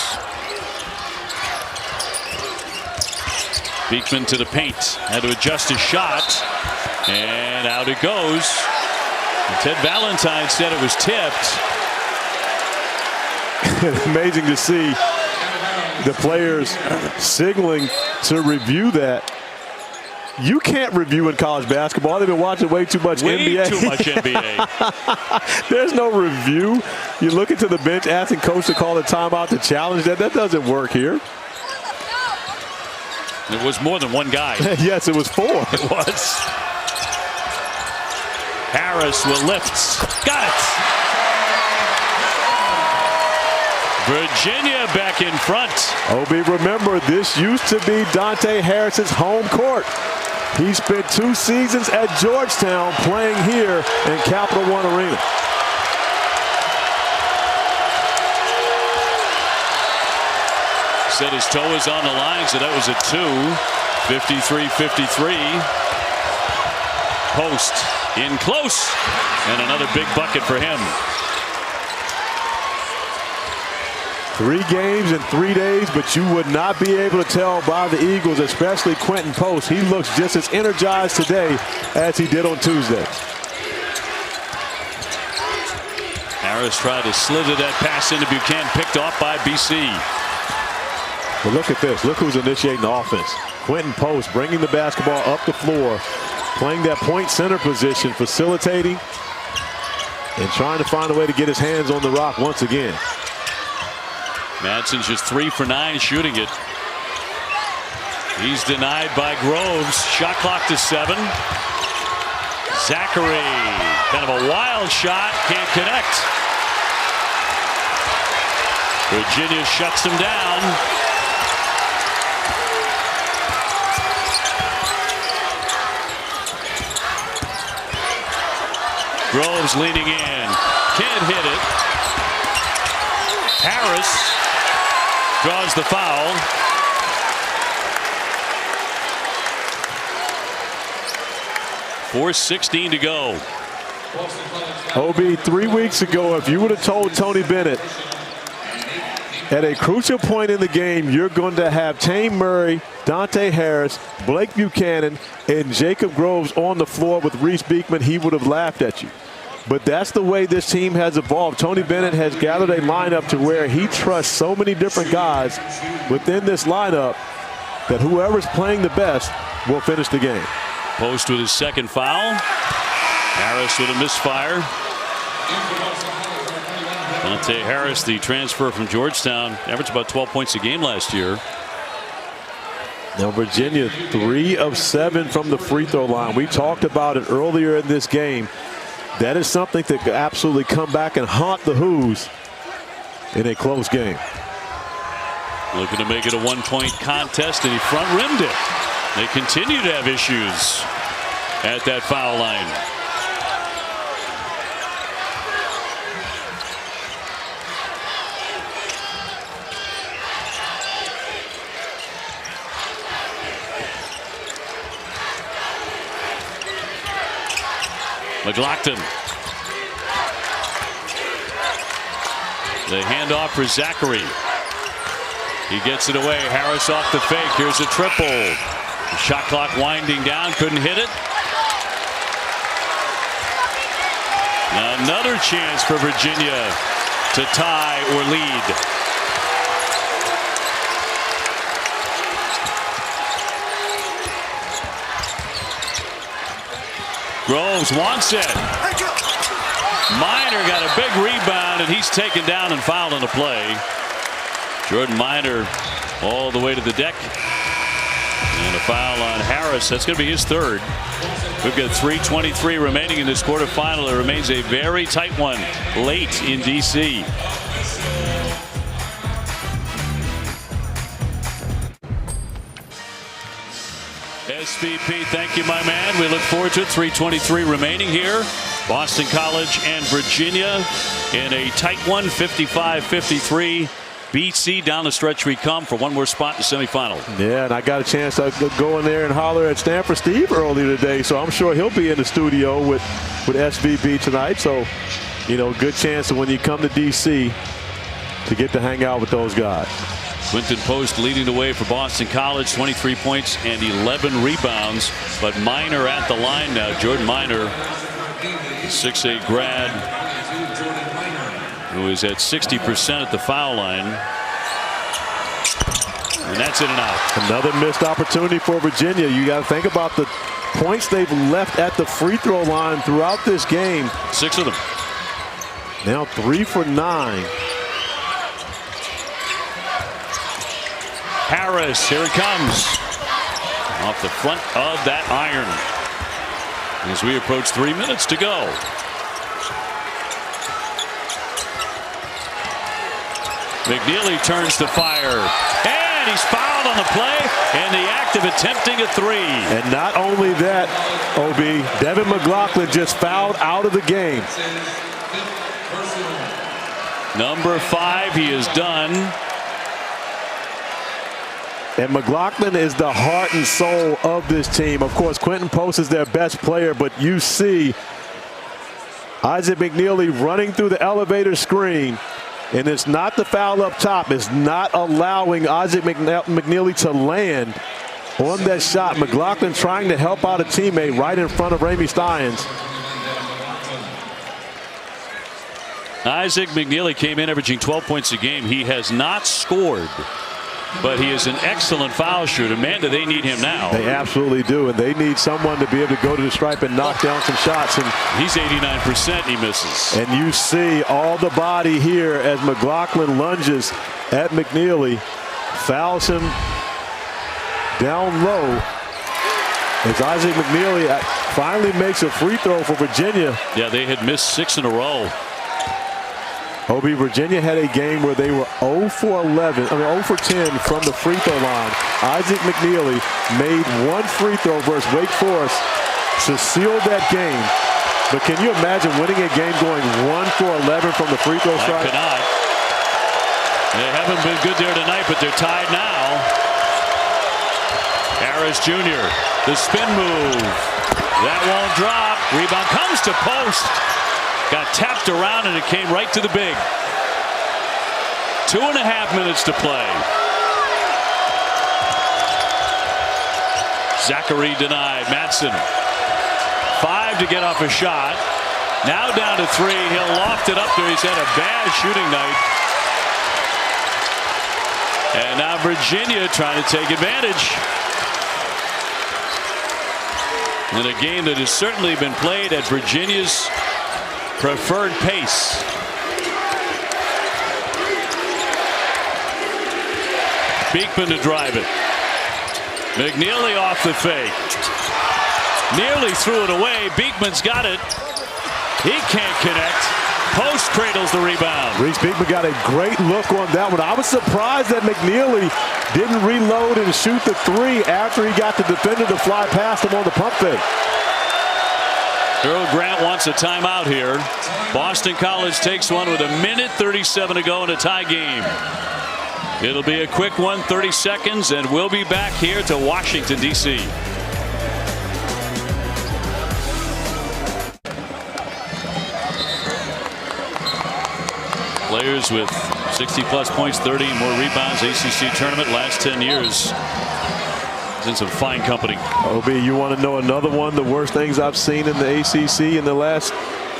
Beekman to the paint. Had to adjust his shot. And out it goes. And Ted Valentine said it was tipped. Amazing to see the players signaling to review that. You can't review in college basketball. They've been watching way too much NBA. Way too much NBA. There's no review. You're looking to the bench asking coach to call a timeout to challenge that. That doesn't work here. It was more than one guy. Yes, it was 4. It was. Harris will lift. Got it. Virginia back in front. OB, remember, this used to be Dante Harris's home court. He spent 2 seasons at Georgetown playing here in Capital One Arena. Said his toe is on the line, so that was a 2. 53-53. Post in close, and another big bucket for him. 3 games in 3 days, but you would not be able to tell by the Eagles, especially Quinten Post. He looks just as energized today as he did on Tuesday. Harris tried to slither that pass into Buchanan, picked off by BC. But look at this. Look who's initiating the offense. Quinten Post bringing the basketball up the floor, playing that point center position, facilitating, and trying to find a way to get his hands on the rock once again. Madsen's just 3 for 9 shooting it. He's denied by Groves. Shot clock to 7. Zachary, kind of a wild shot, can't connect. Virginia shuts him down. Groves leaning in, can't hit it. Harris draws the foul. .416 to go. OB, 3 weeks ago, if you would have told Tony Bennett at a crucial point in the game you're going to have Tane Murray, Dante Harris, Blake Buchanan, and Jacob Groves on the floor with Reece Beekman, he would have laughed at you. But that's the way this team has evolved. Tony Bennett has gathered a lineup to where he trusts so many different guys within this lineup that whoever's playing the best will finish the game. Post with his second foul. Harris with a misfire. Dante Harris, the transfer from Georgetown, averaged about 12 points a game last year. Now Virginia 3 of 7 from the free throw line. We talked about it earlier in this game. That is something that could absolutely come back and haunt the Hoos in a close game. Looking to make it a one-point contest, and he front rimmed it. They continue to have issues at that foul line. McLaughlin. The handoff for Zachary. He gets it away. Harris off the fake. Here's a triple. The shot clock winding down. Couldn't hit it. Another chance for Virginia to tie or lead. Groves wants it. Minor got a big rebound, and he's taken down and fouled on the play. Jordan Minor all the way to the deck. And a foul on Harris. That's going to be his third. We've got 3:23 remaining in this quarterfinal. It remains a very tight one late in D.C. SVP, thank you, my man. We look forward to it. 3:23 remaining here. Boston College and Virginia in a tight one, 55-53. BC down the stretch we come for one more spot in the semifinal. Yeah, and I got a chance to go in there and holler at Stanford Steve earlier today, so I'm sure he'll be in the studio with SVP tonight. So, you know, good chance when you come to D.C. to get to hang out with those guys. Quinten Post leading the way for Boston College, 23 points and 11 rebounds. But Minor at the line now. Jordan Minor, the 6'8" grad, who is at 60% at the foul line. And that's in and out. Another missed opportunity for Virginia. You got to think about the points they've left at the free throw line throughout this game. 6 of them. Now 3 for 9. Harris, here it comes. Off the front of that iron. As we approach 3 minutes to go. McKneely turns to fire. And he's fouled on the play in the act of attempting a three. And not only that, Obi, Devin McLaughlin just fouled out of the game. Number 5, he is done. And McLaughlin is the heart and soul of this team. Of course, Quinten Post is their best player, but you see Isaac McKneely running through the elevator screen. And it's not the foul up top. It's not allowing Isaac McKneely to land on that shot. McLaughlin trying to help out a teammate right in front of Ramey Steins. Isaac McKneely came in averaging 12 points a game. He has not scored, but he is an excellent foul shooter. Man, do they need him now. They absolutely do, and they need someone to be able to go to the stripe and knock down some shots. And he's 89%, he misses. And you see all the body here as McLaughlin lunges at McKneely, fouls him down low. As Isaac McKneely finally makes a free throw for Virginia. Yeah, they had missed 6 in a row. Obi, Virginia had a game where they were 0 for 10 from the free throw line. Isaac McKneely made one free throw versus Wake Forest to seal that game. But can you imagine winning a game going 1 for 11 from the free throw strike? I cannot. They haven't been good there tonight, but they're tied now. Harris Jr., the spin move. That won't drop. Rebound comes to Post. Got tapped around and it came right to the big. 2.5 minutes to play. Zachary denied. Madsen 5 to get off a shot. Now down to 3. He'll loft it up there. He's had a bad shooting night. And now Virginia trying to take advantage. In a game that has certainly been played at Virginia's preferred pace. Beekman to drive it. McKneely off the fake. Nearly threw it away. Beekman's got it. He can't connect. Post cradles the rebound. Reece Beekman got a great look on that one. I was surprised that McKneely didn't reload and shoot the 3 after he got the defender to fly past him on the pump fake. Earl Grant wants a timeout here. Boston College takes one with 1:37 to go in a tie game. It'll be a quick one, 30 seconds, and we'll be back here to Washington, D.C. Players with 60-plus points, 30 more rebounds, ACC tournament last 10 years. It's in some fine company. OB, you want to know another one of the worst things I've seen in the ACC in the last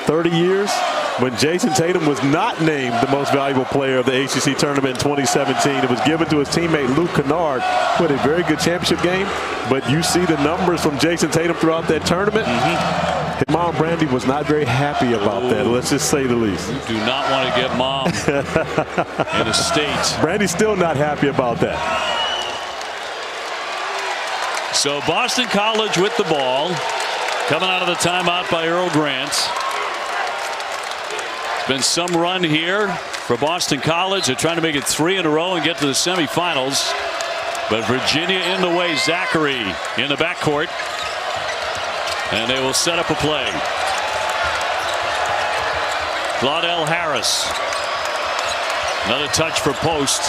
30 years? When Jason Tatum was not named the most valuable player of the ACC tournament in 2017, it was given to his teammate Luke Kennard, who had a very good championship game. But you see the numbers from Jason Tatum throughout that tournament. His mom, Brandy, was not very happy about that, let's just say the least. You do not want to get mom in a state. Brandy's still not happy about that. So Boston College with the ball. Coming out of the timeout by Earl Grant. Been some run here for Boston College. They're trying to make it 3 in a row and get to the semifinals. But Virginia in the way. Zachary in the backcourt. And they will set up a play. Claudel Harris. Another touch for Post.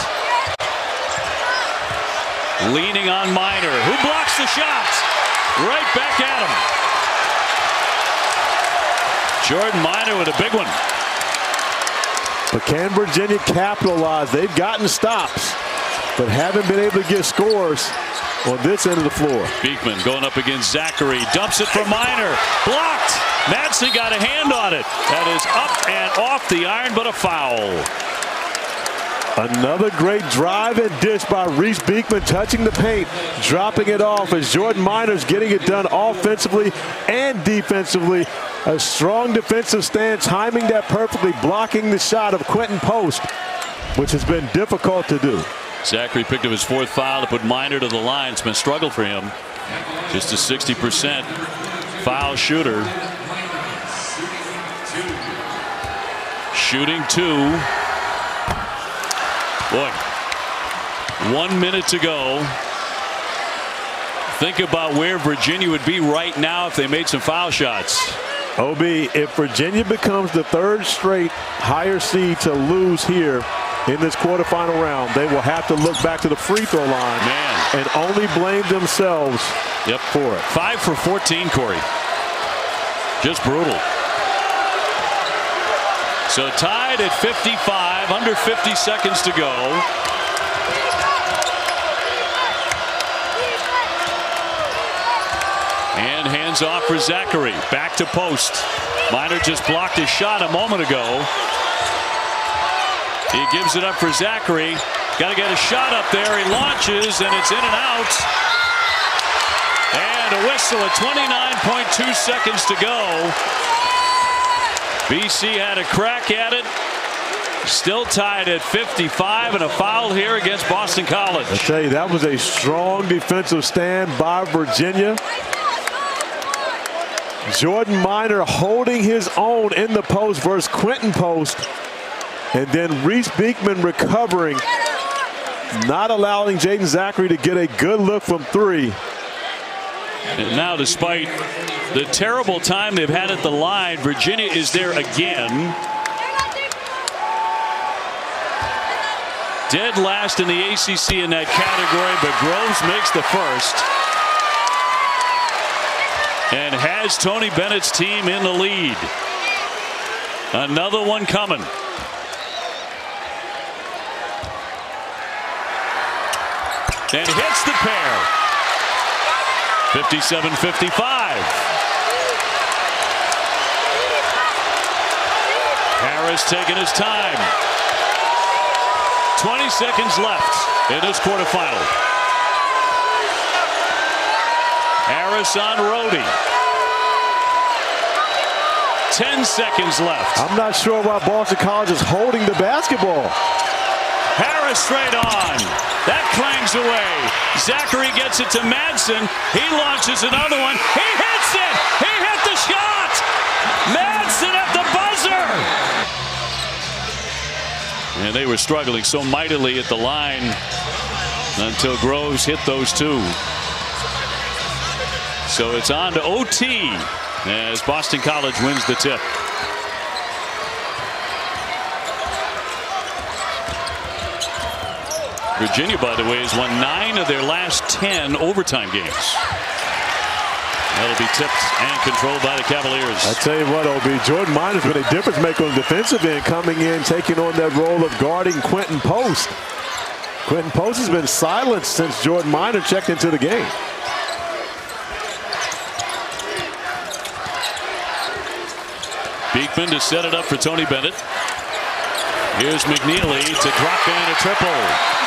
Leaning on Minor, who blocks the shot. Right back at him. Jordan Minor with a big one. But can Virginia capitalize? They've gotten stops, but haven't been able to get scores on this end of the floor. Beekman going up against Zachary. Dumps it for Minor. Blocked. Madsen got a hand on it. That is up and off the iron, but a foul. Another great drive and dish by Reece Beekman, touching the paint, dropping it off as Jordan Minor's getting it done offensively and defensively. A strong defensive stand, timing that perfectly, blocking the shot of Quinten Post, which has been difficult to do. Zachary picked up his 4th foul to put Minor to the line. It's been a struggle for him. Just a 60% foul shooter. Shooting 2. Boy, 1 minute to go. Think about where Virginia would be right now if they made some foul shots. OB, if Virginia becomes the 3rd straight higher seed to lose here in this quarterfinal round, they will have to look back to the free throw line and only blame themselves for it. 5 for 14, Corey. Just brutal. So tied at 55, under 50 seconds to go. And hands off for Zachary. Back to Post. Minor just blocked his shot a moment ago. He gives it up for Zachary. Got to get a shot up there. He launches, and it's in and out. And a whistle at 29.2 seconds to go. BC had a crack at it. Still tied at 55, and a foul here against Boston College. I tell you, that was a strong defensive stand by Virginia. Jordan Minor holding his own in the post versus Quinten Post. And then Reece Beekman recovering, not allowing Jaden Zachary to get a good look from 3. And now, despite the terrible time they've had at the line, Virginia is there again. Dead last in the ACC in that category, but Groves makes the first. And has Tony Bennett's team in the lead. Another one coming. And hits the pair. 57-55. Harris taking his time. 20 seconds left in this quarterfinal. Harris on Rhodey. 10 seconds left. I'm not sure why Boston College is holding the basketball. Harris straight on. That clangs away. Zachary gets it to Madsen. He launches another one. He hits it. He hit the shot. Madsen at the buzzer. And they were struggling so mightily at the line until Groves hit those two. So it's on to OT as Boston College wins the tip. Virginia, by the way, has won 9 of their last 10 overtime games. That'll be tipped and controlled by the Cavaliers. I tell you what, OB, Jordan Minor's been a difference maker on the defensive end, coming in, taking on that role of guarding Quinten Post. Quinten Post has been silenced since Jordan Minor checked into the game. Beekman to set it up for Tony Bennett. Here's McKneely to drop in a triple.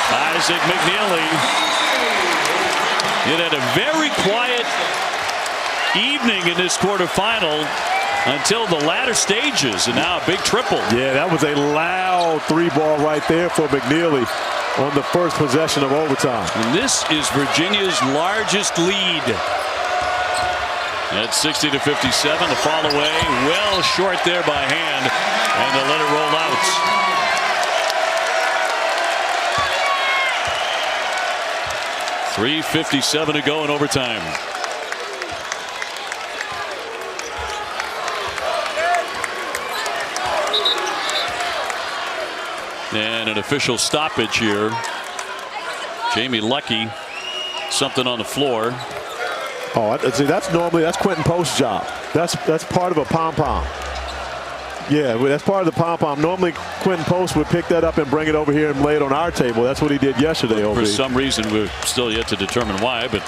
Isaac McKneely. It had a very quiet evening in this quarterfinal until the latter stages, and now a big triple. Yeah, that was a loud 3-ball right there for McKneely on the first possession of overtime. And this is Virginia's largest lead. At 60-57, the fall away, well short there by hand, and they'll let it roll out. .357 to go in overtime. And an official stoppage here. Jamie Lucky, something on the floor. Oh, see, that's Quinten Post's job. That's part of a pom-pom. Yeah, that's part of the pom-pom. Normally, Quinten Post would pick that up and bring it over here and lay it on our table. That's what he did yesterday, OB. For some reason, we're still yet to determine why, but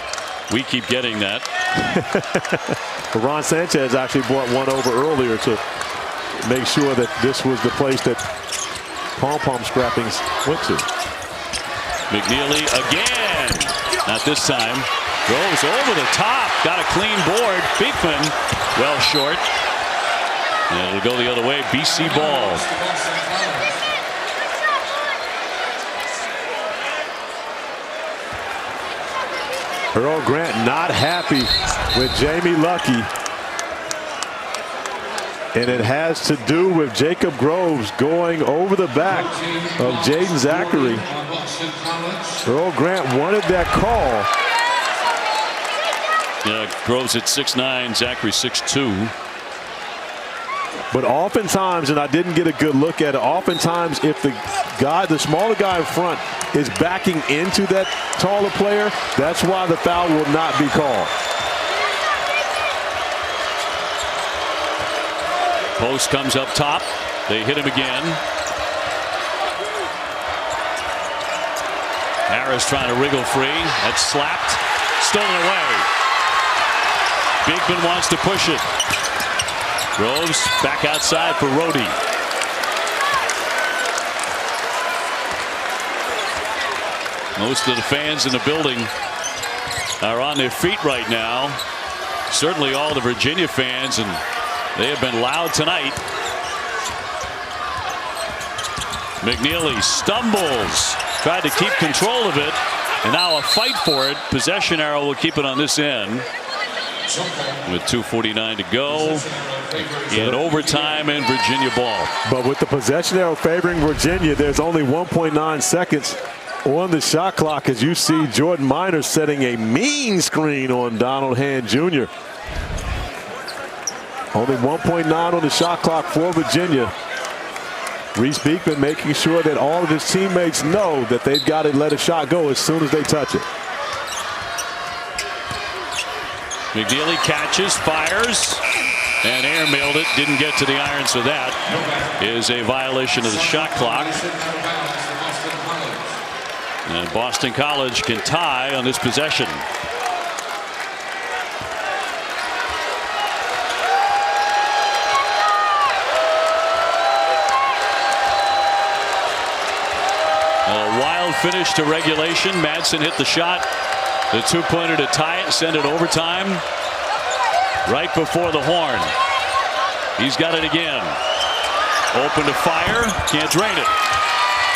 we keep getting that. Ron Sanchez actually brought one over earlier to make sure that this was the place that pom-pom scrappings went to. McKneely again. Not this time. Goes over the top. Got a clean board. Beekman well short. And it'll go the other way. BC ball. Earl Grant not happy with Jamie Lucky. And it has to do with Jacob Groves going over the back of Jaden Zachary. Earl Grant wanted that call. Yeah, Groves at 6'9", Zachary 6'2". But oftentimes, and I didn't get a good look at it, oftentimes if the smaller guy in front is backing into that taller player, that's why the foul will not be called. Post comes up top. They hit him again. Harris trying to wriggle free. That's slapped. Stolen away. Beekman wants to push it. Groves back outside for Rhodey. Most of the fans in the building are on their feet right now. Certainly all the Virginia fans, and they have been loud tonight. McKneely stumbles, tried to keep control of it, and now a fight for it. Possession arrow will keep it on this end with 2:49 to go in overtime and Virginia ball. But with the possession arrow favoring Virginia, there's only 1.9 seconds on the shot clock as you see Jordan Minor setting a mean screen on Donald Hand Jr. Only 1.9 on the shot clock for Virginia. Reece Beekman making sure that all of his teammates know that they've got to let a shot go as soon as they touch it. McKneely catches, fires, and airmailed it. Didn't get to the iron, so that is a violation of the shot clock. And Boston College can tie on this possession. 2-2 finish to regulation. Madsen hit the shot. The two-pointer to tie it, send it overtime. Right before the horn. He's got it again. Open to fire. Can't drain it.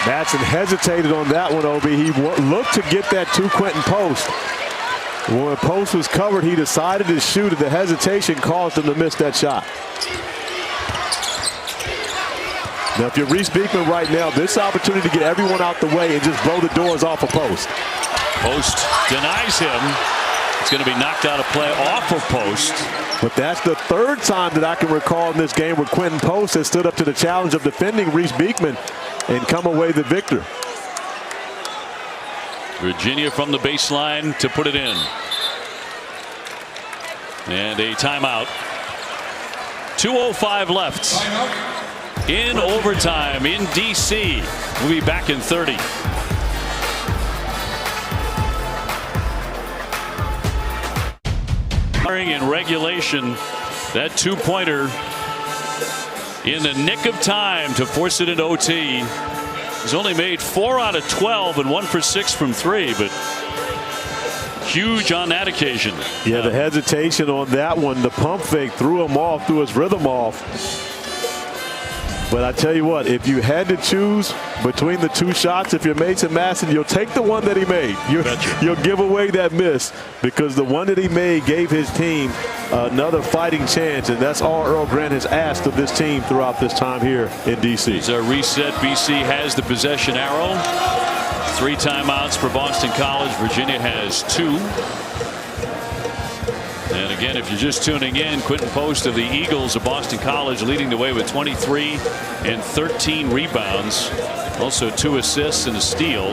Madsen hesitated on that one, Obi. He looked to get that to Quinten Post. When Post was covered, he decided to shoot it. The hesitation caused him to miss that shot. Now, if you're Reece Beekman right now, this opportunity to get everyone out the way and just blow the doors off of Post. Post denies him. It's going to be knocked out of play off of Post. But that's the third time that I can recall in this game where Quinten Post has stood up to the challenge of defending Reece Beekman and come away the victor. Virginia from the baseline to put it in. And a timeout. 2:05 left. In overtime in D.C. We'll be back in 30. In regulation, that two-pointer in the nick of time to force it into OT. He's only made 4 out of 12 and 1 for 6 from 3, but huge on that occasion. Yeah, the hesitation on that one, the pump fake threw him off, threw his rhythm off. But I tell you what, if you had to choose between the two shots, if you're Mason Madsen, you'll take the one that he made. You'll give away that miss because the one that he made gave his team another fighting chance, and that's all Earl Grant has asked of this team throughout this time here in D.C. As our reset, BC has the possession arrow. 3 timeouts for Boston College. Virginia has 2. And again, if you're just tuning in, Quinten Post of the Eagles of Boston College leading the way with 23 and 13 rebounds. Also 2 assists and a steal.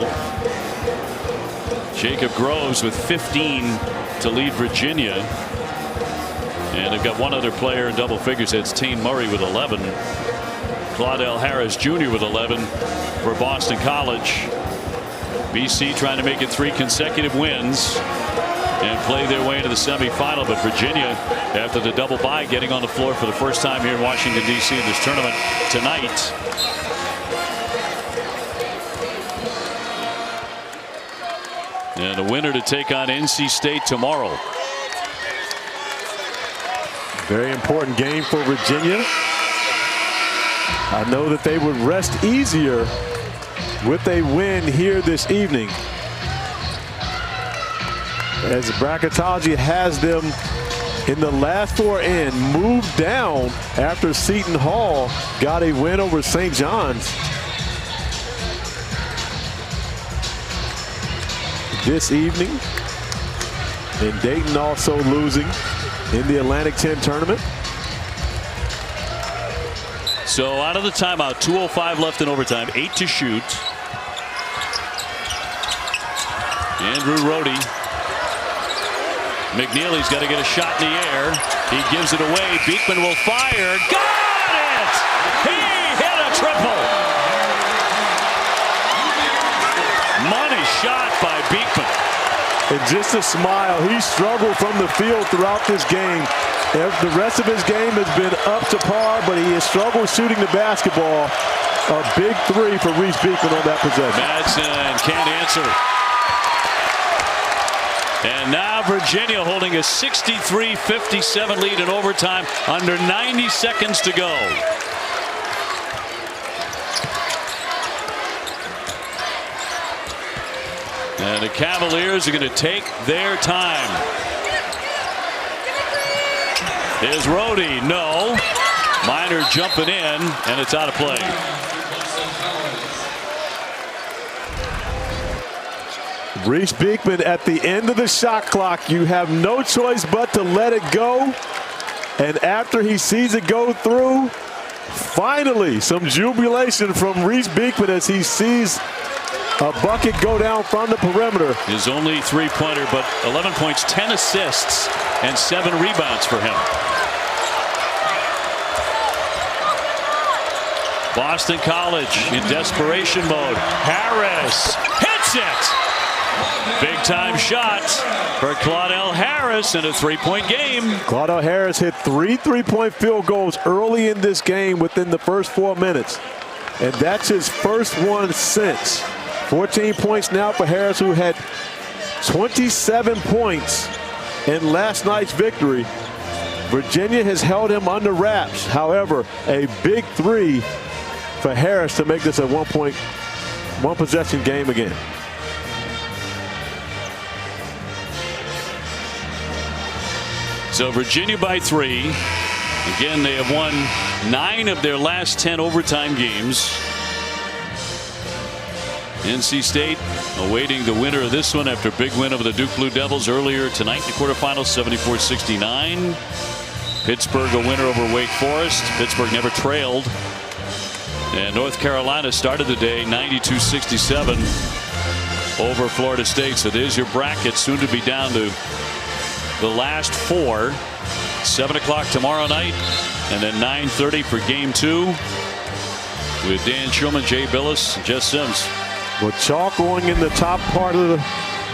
Jacob Groves with 15 to lead Virginia. And they've got one other player in double figures. That's Tane Murray with 11. Claudell Harris Jr. with 11 for Boston College. BC trying to make it 3 consecutive wins and play their way into the semifinal. But Virginia, after the double bye, getting on the floor for the first time here in Washington, D.C. in this tournament tonight. And a winner to take on NC State tomorrow. Very important game for Virginia. I know that they would rest easier with a win here this evening, as bracketology has them in the last 4 in, moved down after Seton Hall got a win over St. John's this evening, and Dayton also losing in the Atlantic 10 tournament. So out of the timeout, 2:05 left in overtime, 8 to shoot. Andrew Rohde. McKneely's got to get a shot in the air. He gives it away. Beekman will fire. Got it! He hit a triple. Money shot by Beekman. And just a smile. He struggled from the field throughout this game. The rest of his game has been up to par, but he has struggled shooting the basketball. A big 3 for Reece Beekman on that possession. Madsen can't answer. And now Virginia holding a 63-57 lead in overtime, under 90 seconds to go. And the Cavaliers are going to take their time. There's Rohde. No. Minor jumping in, and it's out of play. Reece Beekman at the end of the shot clock. You have no choice but to let it go. And after he sees it go through, finally some jubilation from Reece Beekman as he sees a bucket go down from the perimeter. His only 3-pointer, but 11 points, 10 assists, and 7 rebounds for him. Boston College in desperation mode. Harris hits it. Big time shot for Claudell Harris in a 3-point game. Claudell Harris hit 3 3-point field goals early in this game within the first 4 minutes. And that's his first one since 14 points now for Harris, who had 27 points in last night's victory. Virginia has held him under wraps. However, a big three for Harris to make this a one possession game again. So Virginia by 3. Again, they have won 9 of their last 10 overtime games. NC State awaiting the winner of this one after a big win over the Duke Blue Devils earlier tonight in the quarterfinals, 74-69. Pittsburgh a winner over Wake Forest. Pittsburgh never trailed. And North Carolina started the day 92-67 over Florida State. So there's your bracket, soon to be down to the last 4. 7 o'clock tomorrow night, and then 9:30 for game 2 with Dan Schulman, Jay Billis, and Jess Sims. Well, chalk going in the top part of the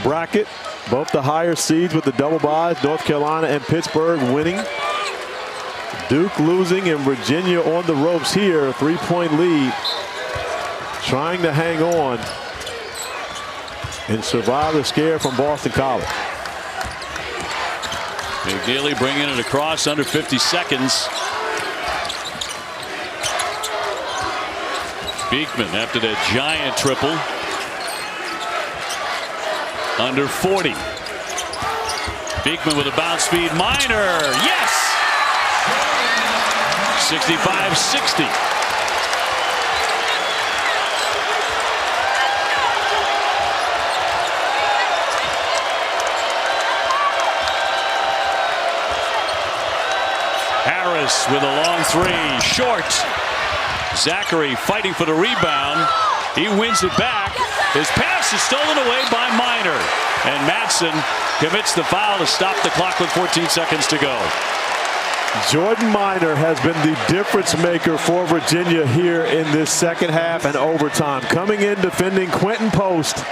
bracket. Both the higher seeds with the double byes, North Carolina and Pittsburgh winning. Duke losing and Virginia on the ropes here. 3-point lead. Trying to hang on and survive the scare from Boston College. McKneely bringing it across under 50 seconds. Beekman after that giant triple. Under 40. Beekman with a bounce speed. Minor. Yes! 65-60. Harris with a long 3. Short. Zachary fighting for the rebound. He wins it back. His pass is stolen away by Minor. And Madsen commits the foul to stop the clock with 14 seconds to go. Jordan Minor has been the difference maker for Virginia here in this second half and overtime. Coming in defending Quinten Post.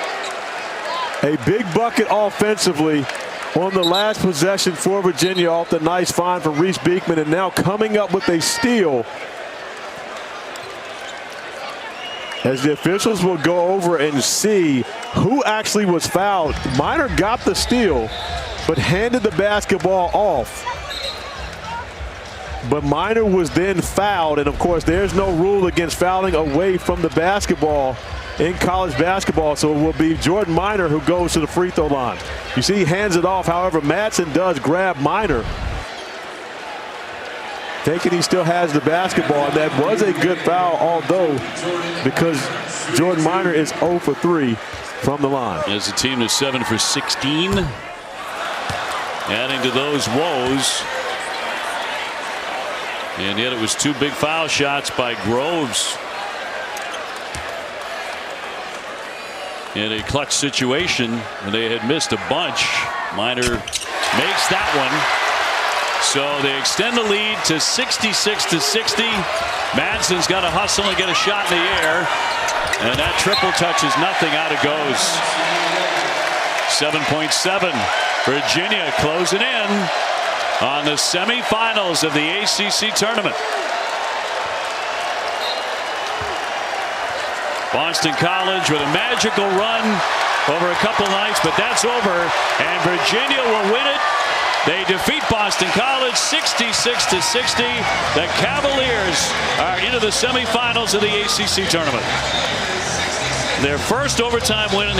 A big bucket offensively on the last possession for Virginia off the nice find from Reece Beekman, and now coming up with a steal as the officials will go over and see who actually was fouled. Minor got the steal but handed the basketball off. But Minor was then fouled, and of course there's no rule against fouling away from the basketball in college basketball, so it will be Jordan Minor who goes to the free throw line. You see he hands it off. However, Madsen does grab Minor, thinking he still has the basketball, and that was a good foul, although because Jordan Minor is 0 for 3 from the line. As a team is 7 for 16. Adding to those woes. And yet it was 2 big foul shots by Groves in a clutch situation when they had missed a bunch. Minor makes that one. So they extend the lead to 66-60. Madsen's got to hustle and get a shot in the air. And that triple touches nothing. Out it goes. 7.7. Virginia closing in on the semifinals of the ACC tournament. Boston College with a magical run over a couple nights, but that's over, and Virginia will win it. They defeat Boston College 66-60. The Cavaliers are into the semifinals of the ACC tournament. Their first overtime win in the